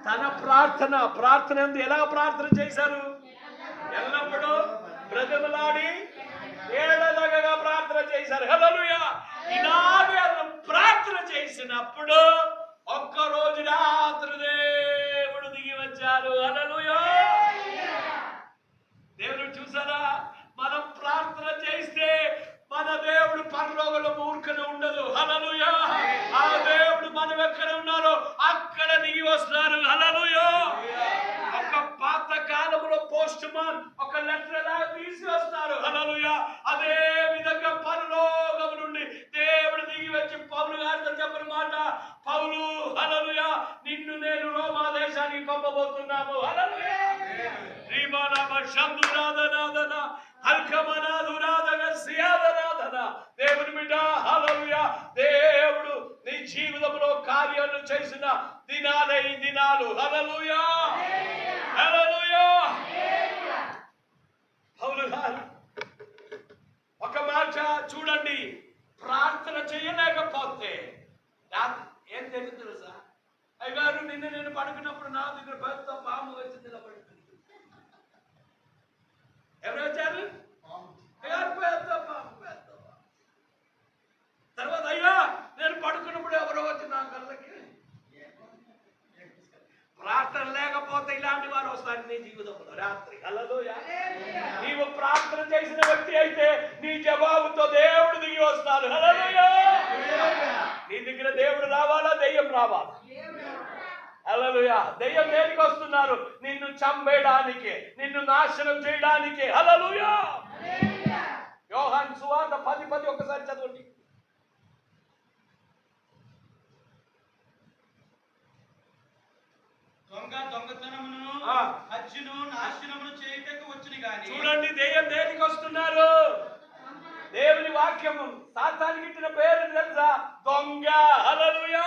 తన ప్రార్థన ఎలా ప్రార్థన చేశారు? ఎల్లప్పుడూ బ్రతిమలాడి ఏడదగగా ప్రార్థన చేశారు. హల్లెలూయా. ఇలాగే ప్రార్థన చేసినప్పుడు ఒక్క రోజు రాత్రి దేవుడు దిగి వచ్చారు. హల్లెలూయా. దేవుడు చూసారా, మనం ప్రార్థన చేస్తే మన దేవుడు పరలోకంలో ఊరికనే ఉండదు. హల్లెలూయా. ఆ దేవుడు మనం ఎక్కడ ఉన్నారో అక్కడ దిగి వస్తున్నారు. హల్లెలూయా. ఒక పాత కాలంలో పోస్ట్ మ్యాన్ ఒక లెటర్ ఎలా తీసి వస్తారు. హల్లెలూయా. అదే విధంగా పరలోకం నుండి దేవుడు దిగి వచ్చి పౌలు గారితో చెప్పిన మాట, పౌలు హల్లెలూయా, నిన్ను నేను రోమా దేశానికి పంపబోతున్నాము. హల్లెలూయా. రీమానామ శందురాధనాధన హల్కమనాధురాధన సియాధనాధన. దేవుని బిడ్డ హల్లెలూయా, దేవుడు నీ జీవితంలో కార్యాలు చేసిన దినాలే ఈ దినాలు. హల్లెలూయా. హల్లెలూయా. పౌలు గారు ఒక మాట చూడండి, ప్రార్థన చేయలేకపోతే ఏం తెలియదు తెలుసా, అయ్యగారు నిన్న నేను పడుకున్నప్పుడు నా దగ్గర పెద్ద పాము వచ్చింది. ఎవరు వచ్చారు? పెద్ద పాము. తర్వాత అయ్యా నేను పడుకున్నప్పుడు ఎవరో వచ్చి నా కళ్ళకి. ప్రార్థన లేకపోతే ఇలాంటి వారు వస్తారు నీ జీవితంలో రాత్రి. హల్లెలూయా. నీవు ప్రార్థన చేసిన వ్యక్తి అయితే నీ జవాబుతో దేవుడు దిగి వస్తారు. హల్లెలూయా. నీ దగ్గర దేవుడు రావాలా, దెయ్యం రావాలా? హల్లెలూయా. దెయ్యం దేనికి వస్తున్నారు? నిన్ను చంపేయడానికి, నిన్ను నాశనం చేయడానికి. హల్లెలూయా. యోహాను సువార్త 10:10 ఒకసారి చదవండి.
దొంగతనమును హత్యను నాశనమును చేయుటకు వచ్చును గాని. చూడండి,
దెయ్యం దేనికి వస్తున్నారు? దేవుని వాక్యము సాతానికి ఇచ్చిన పేరు తెలుసా? దొంగ. హల్లెలూయా.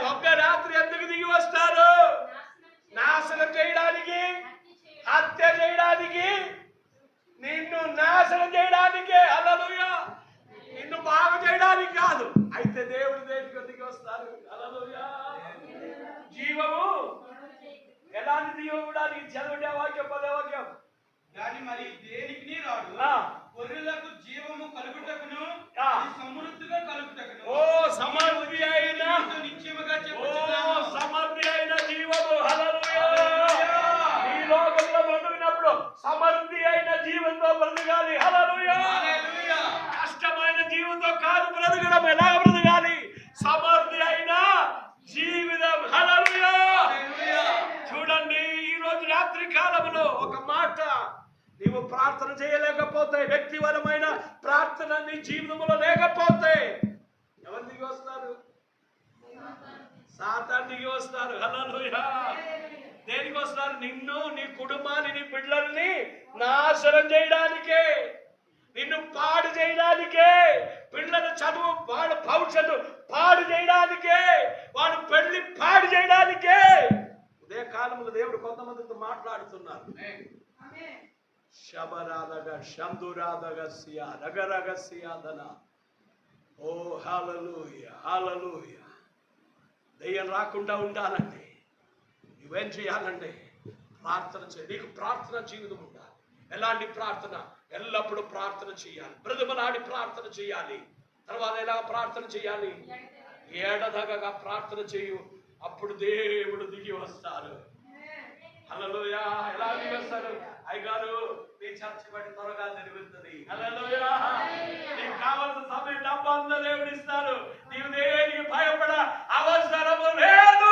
దొంగ రాత్రి ఎందుకు దిగి వస్తారు? నాశనం చేయడానికి, హత్య చేయడానికి, నిన్ను నాశనం చేయడానికి. హల్లెలూయా. నిన్ను బాగు చేయడానికి కాదు. అయితే దేవుడు దేనికి దిగి వస్తారు? హల్లెలూయా. జీవము ఎలాంటి జీవం కూడా నీకు చదవండి. ఆ వాక్యం, పదే వాక్యం.
దాని మరి దేనికి రాడు, గొర్రెలకు జీవము కలుగుటకును సమృద్ధిగా కలుగుటకును.
ఓ సమృద్ధి అయిన
నిత్యముగా
సమృద్ధి అయిన జీవము. హల్లెలూయా. ఈ లోకంలో బ్రతుకున్నప్పుడు సమృద్ధి అయిన జీవంతో బ్రతకాలి. హల్లెలూయా. కష్టమైన జీవంతో కాదు బ్రతకడం. ఎలా బ్రతకాలి? సమృద్ధి అయిన జీవితం. హల్లెలూయా. చూడండి, ఈ రోజు రాత్రి కాలంలో ఒక మాట, నీవు ప్రార్థన చేయలేకపోతే, వ్యక్తిపరమైన ప్రార్థన నీ జీవితంలో లేకపోతే ఎవరు దిగి వస్తారు? సాతాను దిగి వస్తారు. హల్లెలూయా. దేనికి వస్తారు? నిన్ను, నీ కుటుంబాన్ని, నీ బిడ్డల్ని నాశనం చేయడానికే, నిన్ను పాడు చేయడానికే, పిల్లల చదువు, వాళ్ళ భవిష్యత్తు పాడు చేయడానికే, వాడు పెళ్లి పాడు చేయడానికే. ఉదయ కాలంలో దేవుడు కొంతమందితో మాట్లాడుతున్నారు. శబరాదగా శందురాదగా సియా రగరగసియాదన. ఓ హల్లెలూయా. హల్లెలూయా. దయ్యం రాకుండా ఉండాలండి. నువ్వేం చేయాలండి? ప్రార్థన చేయాలి. నీకు ప్రార్థన జీవితం ఉండాలి. ఎలాంటి ప్రార్థన? ఎల్లప్పుడూ ప్రార్థన చేయాలి. బ్రతిమలాడి ప్రార్థన చేయాలి. తర్వాత ఎలా ప్రార్థన చేయాలి? ఏడదగగా ప్రార్థన చేయు, అప్పుడు దేవుడు దిగి వస్తారు. హల్లెలూయా. ఎలా దిగి వస్తారు? అయ్యగారు నీ చర్చ బట్టి త్వరగా జరుగుతుంది. హల్లెలూయా. నీకు కావాల్సిన సమయం డబ్బా అంతా దేవుడు ఇస్తారు. నీవు దేనికి భయపడ అవసరము లేదు.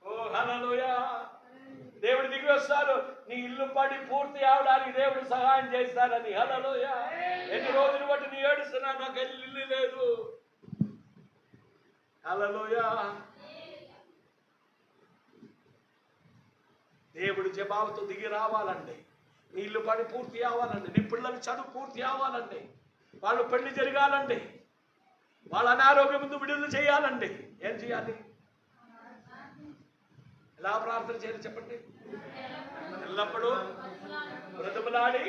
ఓ హల్లెలూయా. దేవుడు దిగి వస్తారు. నీ ఇల్లు పడి పూర్తి అవడానికి దేవుడు సహాయం చేస్తారని. హల్లెలూయా. ఎన్ని రోజులు బట్టి నీ ఏడుస్తున్నా, నాకు ఇల్లు లేదు. హల్లెలూయా. దేవుడు జవాబుతో దిగి రావాలండి. నీ ఇల్లు పడి పూర్తి అవ్వాలండి. నీ పిల్లల చదువు పూర్తి అవ్వాలండి. వాళ్ళు పెళ్లి జరగాలండి. వాళ్ళ అనారోగ్యం ముందు విడుదల చేయాలండి. ఏం చేయాలి? ఎలా ప్రార్థన చేయాలి చెప్పండి? ఎల్లప్పుడూ బ్రతిమలాడి.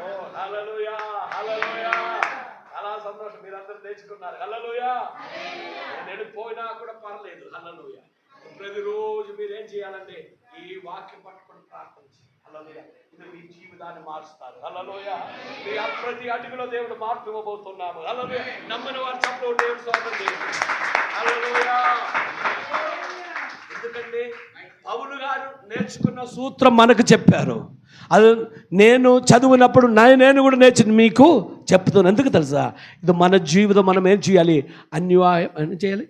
ఓ హల్లెలూయా. హల్లెలూయా. చాలా సంతోషం, మీరందరూ నేర్చుకున్నారు. హల్లెలూయా. నేను పోయినా కూడా పర్లేదు. హల్లెలూయా. ప్రతిరోజు మీరు ఏం చేయాలంటే ఈ వాక్యం పట్టుకొని ప్రార్థన చేయండి. హల్లెలూయా. ఇది మీ జీవితాన్ని మారుస్తారు. హల్లెలూయా. మీ ప్రతి అడుగులో దేవుడు మార్పు ఇవ్వబోతున్నాము. హల్లెలూయా. నమ్మిన వారు చప్పుడు దేవుడు స్వాగతం చేయండి. హల్లెలూయా. ఎందుకంటే పౌలు గారు నేర్చుకున్న సూత్రం మనకు చెప్పారు. అది నేను చదివినప్పుడు నేను కూడా నేర్చుకుని మీకు చెప్తున్నాను. ఎందుకు తెలుసా? ఇది మన జీవితం. మనం ఏం చేయాలి? అన్యాయం ఏం చేయాలి?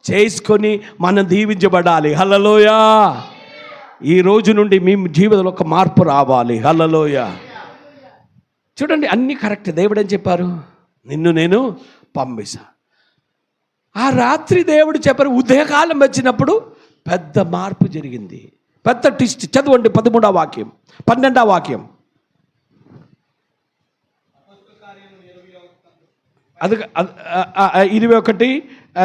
చేసుకొని మనం దీవించబడాలి. హల్లెలూయా. ఈ రోజు నుండి మీ జీవితంలో ఒక మార్పు రావాలి. హల్లెలూయా. చూడండి, అన్నీ కరెక్ట్. దేవుడు ఏం చెప్పారు? నిన్ను నేను పంపిస్తా. ఆ రాత్రి దేవుడు చెప్పారు. ఉదయకాలం వచ్చినప్పుడు పెద్ద మార్పు జరిగింది. పెద్ద ట్విస్ట్. చదవండి 13వ వాక్యం, 12వ వాక్యం. అది 21,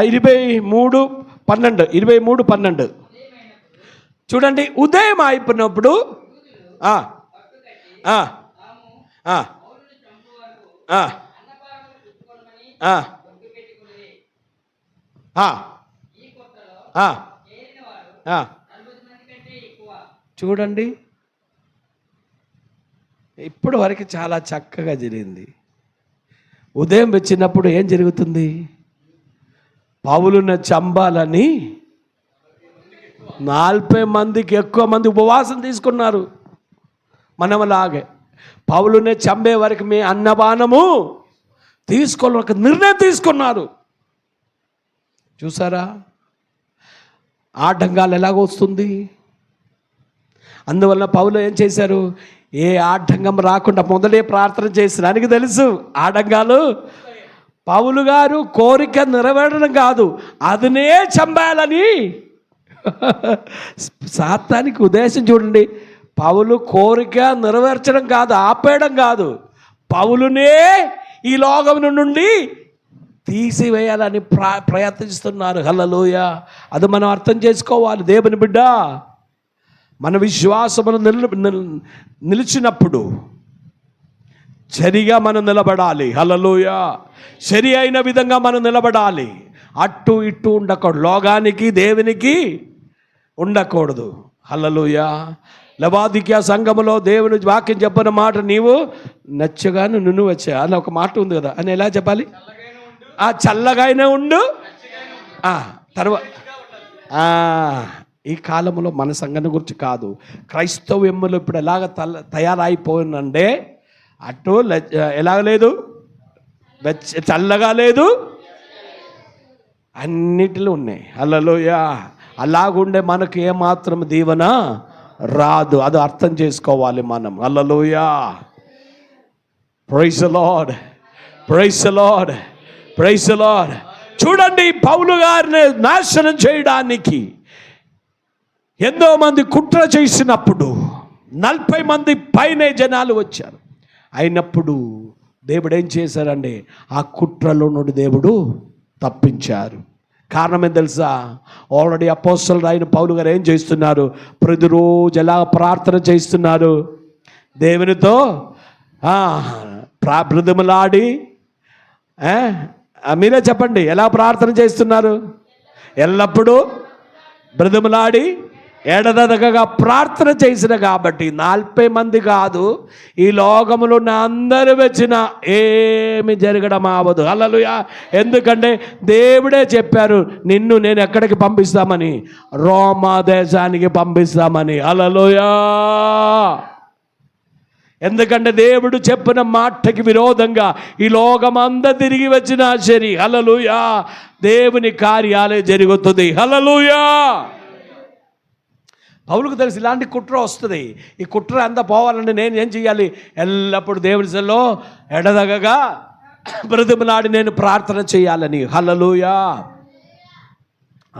23, 12. 23, 12 చూడండి. ఉదయం అయిపోయినప్పుడు చూడండి, ఇప్పటి వరకు చాలా చక్కగా జరిగింది. ఉదయం వచ్చినప్పుడు ఏం జరుగుతుంది? పౌలుని చంపాలని 40 మందికి ఎక్కువ మంది ఉపవాసం తీసుకున్నారు. మనమలాగే పౌలునే చంపే వరకు మీ అన్నపానము తీసుకోవాలి ఒక నిర్ణయం తీసుకున్నారు. చూసారా ఆటంకాలు ఎలాగొస్తుంది? అందువల్ల పౌలు ఏం చేశారు? ఏ ఆటంకం రాకుండా మొదలే ప్రార్థన చేశారు. ఆయనకి తెలుసు ఆటంకాలు. పౌలు గారు కోరిక నెరవేరడం కాదు, అదనే చంపాలని సాతానికి ఉద్దేశం. చూడండి, పౌలు కోరిక నెరవేర్చడం కాదు, ఆపేయడం కాదు, పౌలునే ఈ లోకం నుండి తీసివేయాలని ప్రయత్నిస్తున్నారు. హల్లెలూయా. అది మనం అర్థం చేసుకోవాలి. దేవుని బిడ్డ, మన విశ్వాసమును నిలిచినప్పుడు సరిగా మనం నిలబడాలి. హల్లెలూయా. సరి అయిన విధంగా మనం నిలబడాలి. అటు ఇటు ఉండకూడదు, లోకానికి దేవునికి ఉండకూడదు. హల్లెలూయా. లవాదికియా సంఘములో దేవుని వాక్యం చెప్పిన మాట, నీవు నచ్చగాను నువ్వు వచ్చా అని ఒక మాట ఉంది కదా, అని ఎలా చెప్పాలి? చల్లగానే ఉండు. తర్వాత ఈ కాలంలో మన సంఘం గురించి కాదు, క్రైస్తవ్యంలో ఇప్పుడు ఎలాగ తయారైపోయిందంటే అటు ఎలాగ లేదు, చల్లగా లేదు, అన్నిటిలో ఉన్నాయి. హల్లెలూయా. అలాగుండే మనకు ఏమాత్రం దీవెన రాదు. అది అర్థం చేసుకోవాలి మనం. Hallelujah. Praise the lord, praise the lord, praise the lord. చూడండి, పౌలు గారిని నాశనం చేయడానికి ఎంతో మంది కుట్ర చేసినప్పుడు 40 మంది పైనే జనాలు వచ్చారు. అయినప్పుడు దేవుడు ఏం చేశారండి? ఆ కుట్రలో నుండి దేవుడు తప్పించారు. కారణం ఏం తెలుసా? ఆల్రెడీ అపోస్తలుడు అయిన పౌలు గారు ఏం చేస్తున్నారు? ప్రతిరోజు ఎలా ప్రార్థన చేస్తున్నారు? దేవునితో బ్రతిమలాడి, మీరే చెప్పండి, ఎలా ప్రార్థన చేస్తున్నారు? ఎల్లప్పుడూ బ్రతిమలాడి ఎడదగగా ప్రార్థన చేసిన కాబట్టి 40 మంది కాదు, ఈ లోకములో ఉన్న అందరూ వచ్చిన ఏమి జరగడం అవ్వదు. హల్లెలూయా. ఎందుకంటే దేవుడే చెప్పారు, నిన్ను నేను ఎక్కడికి పంపిస్తామని? రోమా దేశానికి పంపిస్తామని. హల్లెలూయా. ఎందుకంటే దేవుడు చెప్పిన మాటకి విరోధంగా ఈ లోకమంతా తిరిగి వచ్చిన సరి, హల్లెలూయా, దేవుని కార్యాలే జరుగుతుంది. హల్లెలూయా. పౌలుకు తెలుసు ఇలాంటి కుట్ర వస్తుంది. ఈ కుట్ర అంతా పోవాలంటే నేను ఏం చేయాలి? ఎల్లప్పుడూ దేవుని సన్నిధిలో ఎడదగగా బ్రతిమలాడి నేను ప్రార్థన చేయాలని. హల్లెలూయా.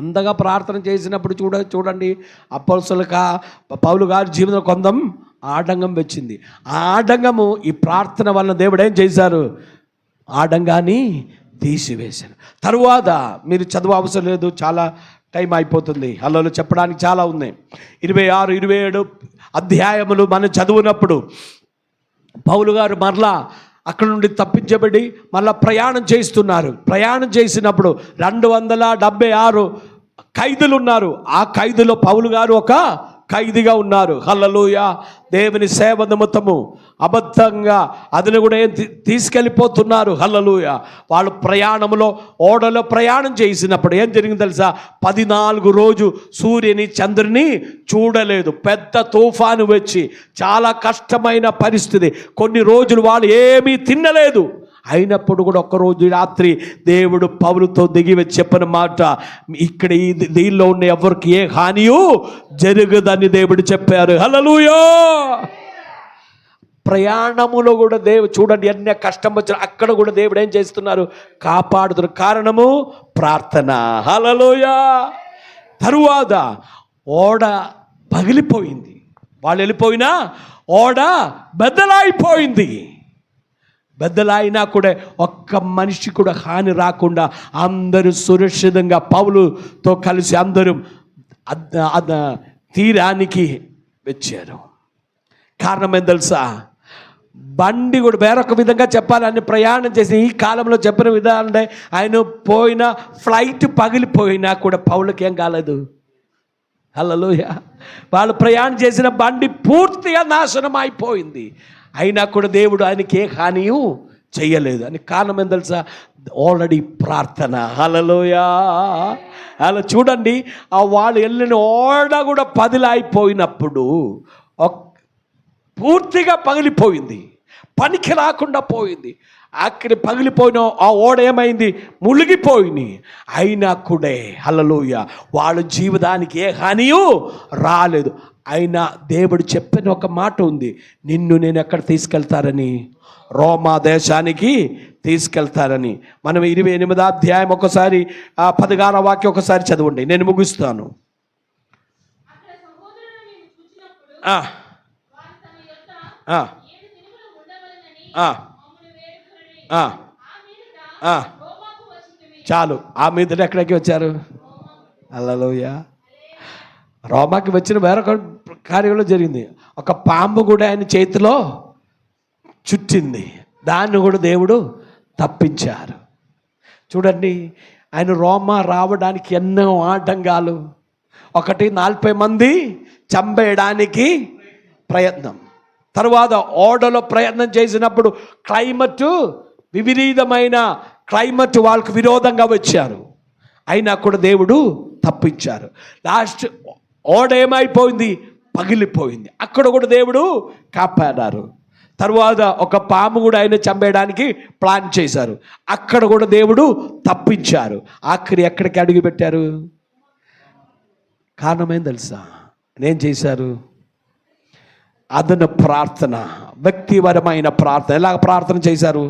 అంతగా ప్రార్థన చేసినప్పుడు చూడండి అపోస్తలుగా పౌలు గారి జీవితంలో కొంత ఆటంకం వచ్చింది. ఆ ఆటంకము ఈ ప్రార్థన వలన దేవుడు ఏం చేశారు? ఆటంకాన్ని తీసివేశారు. తరువాత మీరు చదువు అవసరం లేదు, చాలా టైం అయిపోతుంది. హల్లెలూయా. చెప్పడానికి చాలా ఉన్నాయి. 26, 27 అధ్యాయములు మనం చదువునప్పుడు పౌలు గారు మరలా అక్కడ నుండి తప్పించబడి మళ్ళా ప్రయాణం చేస్తున్నారు. ప్రయాణం చేసినప్పుడు 276 ఖైదులు ఉన్నారు. ఆ ఖైదులో పౌలు గారు ఒక ఖైదీగా ఉన్నారు. హల్లెలూయా. దేవుని సేవ నిమిత్తము అబద్ధంగా అతను కూడా తీసుకెళ్ళిపోతున్నారు. హల్లెలూయా. వాళ్ళు ప్రయాణంలో ఓడలో ప్రయాణం చేసినప్పుడు ఏం జరిగింది తెలుసా? 14 రోజు సూర్యుని చంద్రుని చూడలేదు. పెద్ద తుఫాను వచ్చి చాలా కష్టమైన పరిస్థితి. కొన్ని రోజులు వాళ్ళు ఏమీ తినలేదు. అయినప్పుడు కూడా ఒక్కరోజు రాత్రి దేవుడు పౌలుతో దిగి వచ్చి చెప్పిన మాట, ఇక్కడ దీనిలో ఉన్న ఎవరికి ఏ హానియు జరగదని దేవుడు చెప్పారు. హల్లెలూయా. ప్రయాణములో కూడా దేవుడు చూడండి, ఎన్ని కష్టం వచ్చినా అక్కడ కూడా దేవుడు ఏం చేస్తున్నారు? కాపాడుతున్నారు. కారణము ప్రార్థన. హల్లెలూయా. తరువాత ఓడ పగిలిపోయింది. వాళ్ళు వెళ్ళిపోయినా ఓడ బద్దలైపోయింది. బద్దలైనా కూడా ఒక్క మనిషి కూడా హాని రాకుండా అందరూ సురక్షితంగా పౌలుతో కలిసి అందరూ తీరానికి వచ్చారు. కారణం ఏం తెలుసా? బండి కూడా వేరొక విధంగా చెప్పాలని ప్రయాణం చేసి ఈ కాలంలో చెప్పిన విధానం ఆయన పోయిన ఫ్లైట్ పగిలిపోయినా కూడా పౌలకి ఏం కాలేదు. హల్లెలూయా. వాళ్ళు ప్రయాణం చేసిన బండి పూర్తిగా నాశనం అయిపోయింది. అయినా కూడా దేవుడు ఆయనకి ఏ హానియు చెయ్యలేదు. అని కారణం ఏం తెలుసా? ఆల్రెడీ ప్రార్థన. హల్లెలూయా. అలా చూడండి, ఆ వాళ్ళు వెళ్ళిన ఓడ కూడా పదిలైపోయినప్పుడు పూర్తిగా పగిలిపోయింది, పనికి రాకుండా పోయింది. అక్కడ పగిలిపోయిన ఆ ఓడ ఏమైంది? మునిగిపోయింది. అయినా కూడా హల్లెలూయా వాళ్ళ జీవితానికి ఏ హానియు రాలేదు. అయినా దేవుడు చెప్పిన ఒక మాట ఉంది, నిన్ను నేను ఎక్కడ తీసుకెళ్తారని? రోమా దేశానికి తీసుకెళ్తారని. మనం 28వ అధ్యాయం ఒకసారి 16వ వాక్యం ఒకసారి చదవండి, నేను ముగిస్తాను. చాలు. ఆ మీద ఎక్కడికి వచ్చారు? హల్లెలూయా. రోమాకి వచ్చిన వేరొక కార్యంలో జరిగింది. ఒక పాము కూడా ఆయన చేతిలో చుట్టింది. దాన్ని కూడా దేవుడు తప్పించారు. చూడండి, ఆయన రోమా రావడానికి ఎన్నో ఆటంకాలు. ఒకటి 40 మంది చంపేయడానికి ప్రయత్నం. తర్వాత ఓడలో ప్రయత్నం చేసినప్పుడు క్లైమేట్ విపరీతమైన క్లైమేట్ వాళ్ళకు విరోధంగా వచ్చారు. అయినా కూడా దేవుడు తప్పించారు. లాస్ట్ ఓడ ఏమైపోయింది? పగిలిపోయింది. అక్కడ కూడా దేవుడు కాపాడారు. తర్వాత ఒక పాము కూడా ఆయన చంపేయడానికి ప్లాన్ చేశారు. అక్కడ కూడా దేవుడు తప్పించారు. ఆఖరి ఎక్కడికి అడుగు పెట్టారు? కారణం ఏం తెలుసా? ఏం చేశారు? అదన ప్రార్థన, వ్యక్తిపరమైన ప్రార్థన. ఎలా ప్రార్థన చేశారు?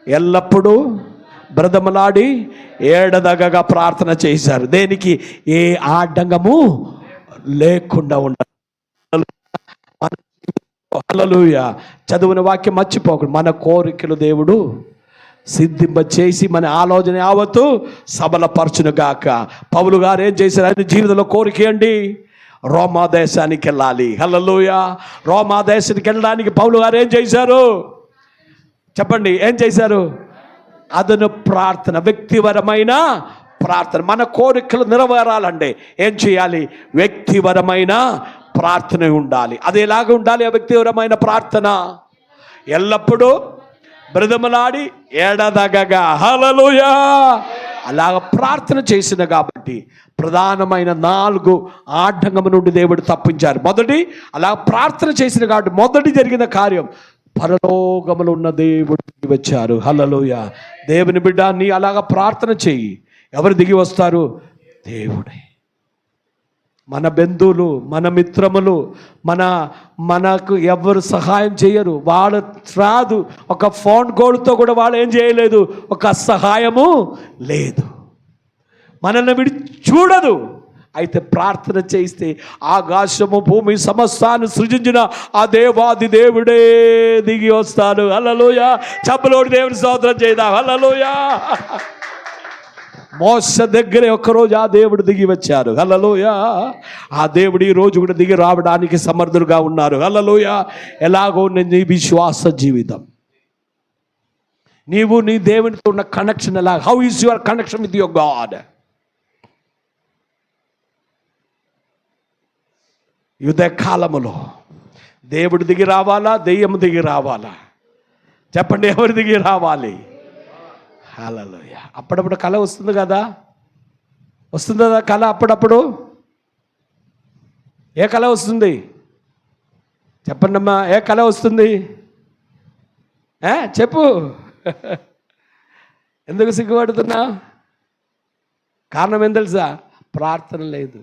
ఎల్లప్పుడూ బ్రదమలాడి ఏడదగగా ప్రార్థన చేశారు. దేనికి? ఏ ఆటంకము లేకుండా ఉండాలి. హల్లెలూయా. చదువున వాక్యం మర్చిపోకండి. మన కోరికలు దేవుడు సిద్ధింప చేసి మన ఆలోచన యావత్తు సబలపరచును గాక. పౌలు గారు ఏం చేశారు? ఆయన జీవితంలో కోరిక అండి, రోమా దేశానికి వెళ్ళాలి. హల్లెలూయా. రోమా దేశానికి వెళ్ళడానికి పౌలు గారు ఏం చేశారు? చెప్పండి, ఏం చేశారు? అదను ప్రార్థన, వ్యక్తిపరమైన ప్రార్థన. మన కోరికలు నెరవేరాలంటే ఏం చేయాలి? వ్యక్తిపరమైన ప్రార్థన ఉండాలి. అది ఎలాగ ఉండాలి? ఆ వ్యక్తిపరమైన ప్రార్థన ఎల్లప్పుడూ బ్రదమలాడి ఏడదగగా. హల్లెలూయా. అలాగ ప్రార్థన చేసిన కాబట్టి ప్రధానమైన 4 ఆటంకము నుండి దేవుడు తప్పించారు. మొదటి, అలా ప్రార్థన చేసిన కాబట్టి మొదటి జరిగిన కార్యం, పరలోకములో ఉన్న దేవుడు దిగి వచ్చారు. హల్లెలూయా. దేవుని బిడ్డ, నీ అలాగ ప్రార్థన చెయ్యి. ఎవరు దిగి వస్తారు? దేవుడే. మన బంధువులు, మన మిత్రములు, మనకు ఎవరు సహాయం చేయరు. వాళ్ళు రాదు. ఒక ఫోన్ కాల్తో కూడా వాళ్ళు ఏం చేయలేదు, ఒక సహాయము లేదు. మనల్ని విడి చూడదు. అయితే ప్రార్థన చేస్తే ఆకాశము భూమి సమస్తాన్ని సృజించిన ఆ దేవాది దేవుడే దిగి వస్తాడు. హల్లెలూయా. చప్పలోడు దేవుని స్తోత్రం చేద్దాం. హల్లెలూయా. మోసే దగ్గరే ఒక్కరోజు ఆ దేవుడు దిగి వచ్చారు. హల్లెలూయా. ఆ దేవుడు ఈ రోజు కూడా దిగి రావడానికి సమర్థులుగా ఉన్నారు. హల్లెలూయా. ఎలాగో నీ విశ్వాస జీవితం, నీవు నీ దేవునితో ఉన్న కనెక్షన్ ఎలా? How is your connection with your God? యుద్ధ కాలములో దేవుడు దిగి రావాలా, దెయ్యం దిగి రావాలా? చెప్పండి, ఎవరు దిగి రావాలి? హల్లెలూయా. అప్పుడప్పుడు కళ వస్తుంది కదా, వస్తుంది కదా కళ అప్పుడప్పుడు. ఏ కళ వస్తుంది చెప్పండి అమ్మా, ఏ కళ వస్తుంది? చెప్పు. ఎందుకు సిగ్గుపడుతున్నా? కారణం ఏం తెలుసా? ప్రార్థన లేదు.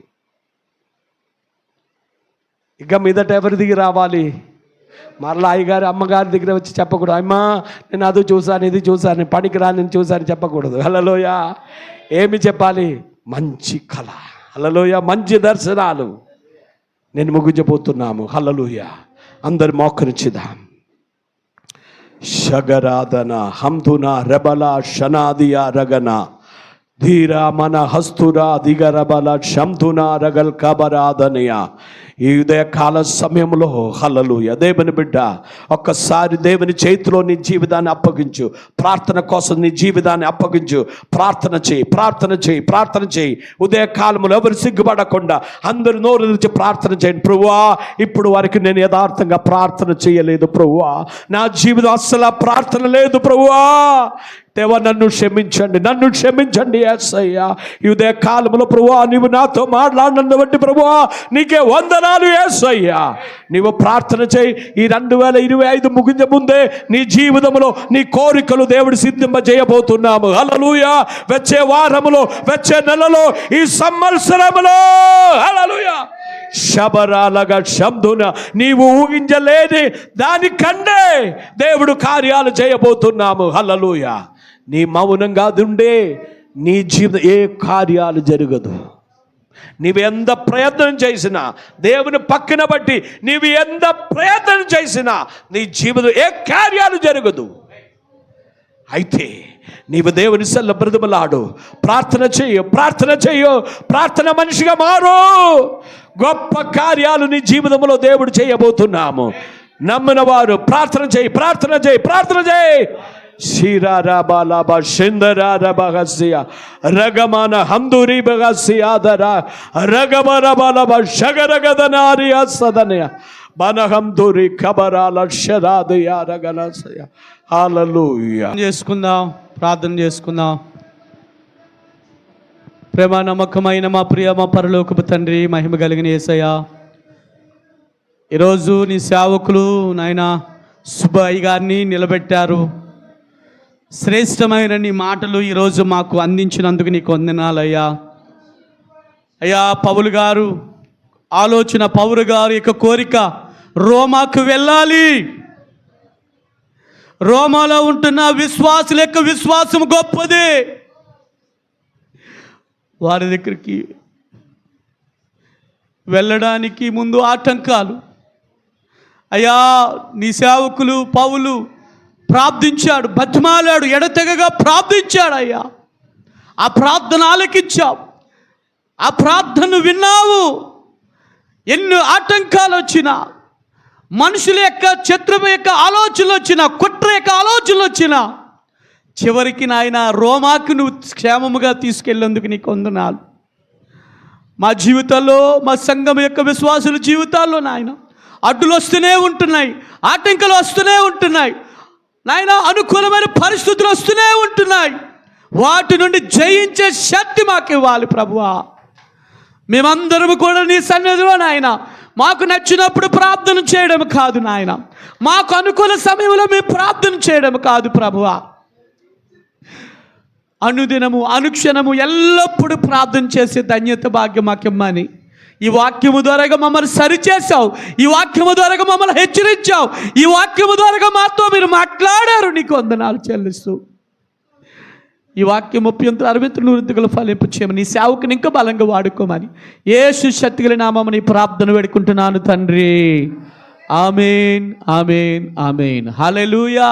ఇక మీదట ఎవరి దిగి రావాలి? మరలా అయ్యగారు అమ్మగారి దగ్గర వచ్చి చెప్పకూడదు, అమ్మా నేను అది చూశాను, ఇది చూశాను, పనికి రాని చూశాను చెప్పకూడదు. హల్లెలూయా. ఏమి చెప్పాలి? మంచి కళ. హల్లెలూయా. మంచి దర్శనాలు. నేను ముగించబోతున్నాము. హల్లెలూయా. అందరు మోకరించుదాం. షగరాధన హంతున రెబల షనాదియా రగన ధీర మన హస్తురా దిగరబల శంధున రగల్ కబరాధనయ. ఈ ఉదయకాల సమయంలో హల్లెలూయా. దేవుని బిడ్డ, ఒక్కసారి దేవుని చేతిలో నీ జీవితాన్ని అప్పగించు. ప్రార్థన కోసం నీ జీవితాన్ని అప్పగించు. ప్రార్థన చేయి, ప్రార్థన చేయి, ప్రార్థన చేయి. ఉదయకాలంలో ఎవరు సిగ్గుపడకుండా అందరు నోరు నుంచి ప్రార్థన చేయండి. ప్రభువా, ఇప్పుడు వరకు నేను యథార్థంగా ప్రార్థన చేయలేదు ప్రభువా, నా జీవితం అస్సలు ప్రార్థన లేదు ప్రభువా, దేవా నన్ను క్షమించండి, నన్ను క్షమించండి యేసయ్యా. ఈ ఉదయ కాలంలో ప్రభువా నీవు నాతో మాట్లాడినందు బట్టి ప్రభువా నీకే వందనాలు యేసయ్యా. నీవు ప్రార్థన చేయి. ఈ 2025 ముగించే ముందే నీ జీవితంలో నీ కోరికలు దేవుడు సిద్ధింపజేయబోతున్నాము. హల్లెలూయా. వచ్చే వారములో, వచ్చే నెలలో, ఈ సంవత్సరములో హల్లెలూయా శబరాలగా శబ్దున నీవు ఊహించలేని దానికంటే దేవుడు కార్యాలు చేయబోతున్నాము. హల్లెలూయా. నీ మౌనంగా ఉండే నీ జీవితం ఏ కార్యాలు జరగదు. నీవు ఎంత ప్రయత్నం చేసినా, దేవుని పక్కన బట్టి నీవు ఎంత ప్రయత్నం చేసినా నీ జీవితం ఏ కార్యాలు జరగదు. అయితే నీవు దేవుని సల్ల బ్రతుమలాడు, ప్రార్థన చెయ్యు, ప్రార్థన చెయ్యు, ప్రార్థన మనిషిగా మారు. గొప్ప కార్యాలు నీ జీవితంలో దేవుడు చేయబోతున్నాము. నమ్మిన వారు ప్రార్థన చేయి, ప్రార్థన చేయి, ప్రార్థన చేయి. శిరారాబాలాబా షందరారబహసియా రగమాన హందురి బగసియాదరా రగమరబలబ షగరగదనారియా సదనయ బనహందురి ఖబరాల షరాదయా రగనసయ. హల్లెలూయా.
చేసుకుందాం, ప్రార్థన చేసుకుందాం. ప్రేమ నమ్మకమైన మా ప్రియ మా పరలోకపు తండ్రి, మహిమ కలిగిన యేసయ్యా, ఈరోజు నీ సేవకులు నాయన సుబ్బయ్య గారిని నిలబెట్టారు. శ్రేష్టమైన నీ మాటలు ఈరోజు మాకు అందించినందుకు నీకు వందనాలయ్యా. అయ్యా, పౌలు గారు ఆలోచన, పౌలు గారు యొక్క కోరిక రోమాకు వెళ్ళాలి. రోమాలో ఉంటున్న విశ్వాసుల యొక్క విశ్వాసం గొప్పది. వారి దగ్గరికి వెళ్ళడానికి ముందు ఆటంకాలు. అయ్యా, నీ సేవకులు పౌలు ప్రార్థించాడు, బతిమాలాడు, ఎడతెగగా ప్రార్థించాడు. అయ్యా, ఆ ప్రార్థన ఆలకించావు, ఆ ప్రార్థన విన్నావు. ఎన్ని ఆటంకాలు వచ్చినా, మనుషుల యొక్క శత్రువు యొక్క ఆలోచనలు వచ్చినా, కుట్ర యొక్క ఆలోచనలు వచ్చినా, చివరికి నాయన రోమాకు నువ్వు క్షేమముగా తీసుకెళ్ళేందుకు నీకు వందనాలు. మా జీవితాల్లో, మా సంఘం యొక్క విశ్వాసుల జీవితాల్లో నాయన అడ్డులు వస్తూనే ఉంటున్నాయి, ఆటంకాలు వస్తూనే ఉంటున్నాయి నాయన, అనుకూలమైన పరిస్థితులు వస్తూనే ఉంటున్నాయి. వాటి నుండి జయించే శక్తి మాకు ఇవ్వాలి ప్రభువా. మేమందరము కూడా నీ సన్నిధిలో నాయన మాకు నచ్చినప్పుడు ప్రార్థన చేయడం కాదు నాయన, మాకు అనుకూల సమయంలో మేము ప్రార్థన చేయడం కాదు ప్రభువా. అనుదినము, అనుక్షణము, ఎల్లప్పుడూ ప్రార్థన చేసే ధన్యత భాగ్యం మాకిమ్మని ఈ వాక్యము ద్వారాగా మమ్మల్ని సరిచేసావు, ఈ వాక్యము ద్వారాగా మమ్మల్ని హెచ్చరించావు, ఈ వాక్యము ద్వారాగా మాతో మీరు మాట్లాడారు. నీకు వందనాలు చెల్లిస్తూ ఈ వాక్యం 30-60 ఫలింపు చేయమని, నీ సేవకుని ఇంకా బలంగా వాడుకోమని యేసు శక్తిగల నామమున ప్రార్థన వేడుకుంటున్నాను తండ్రి. ఆమేన్, ఆమేన్, ఆమేన్. హల్లెలూయా.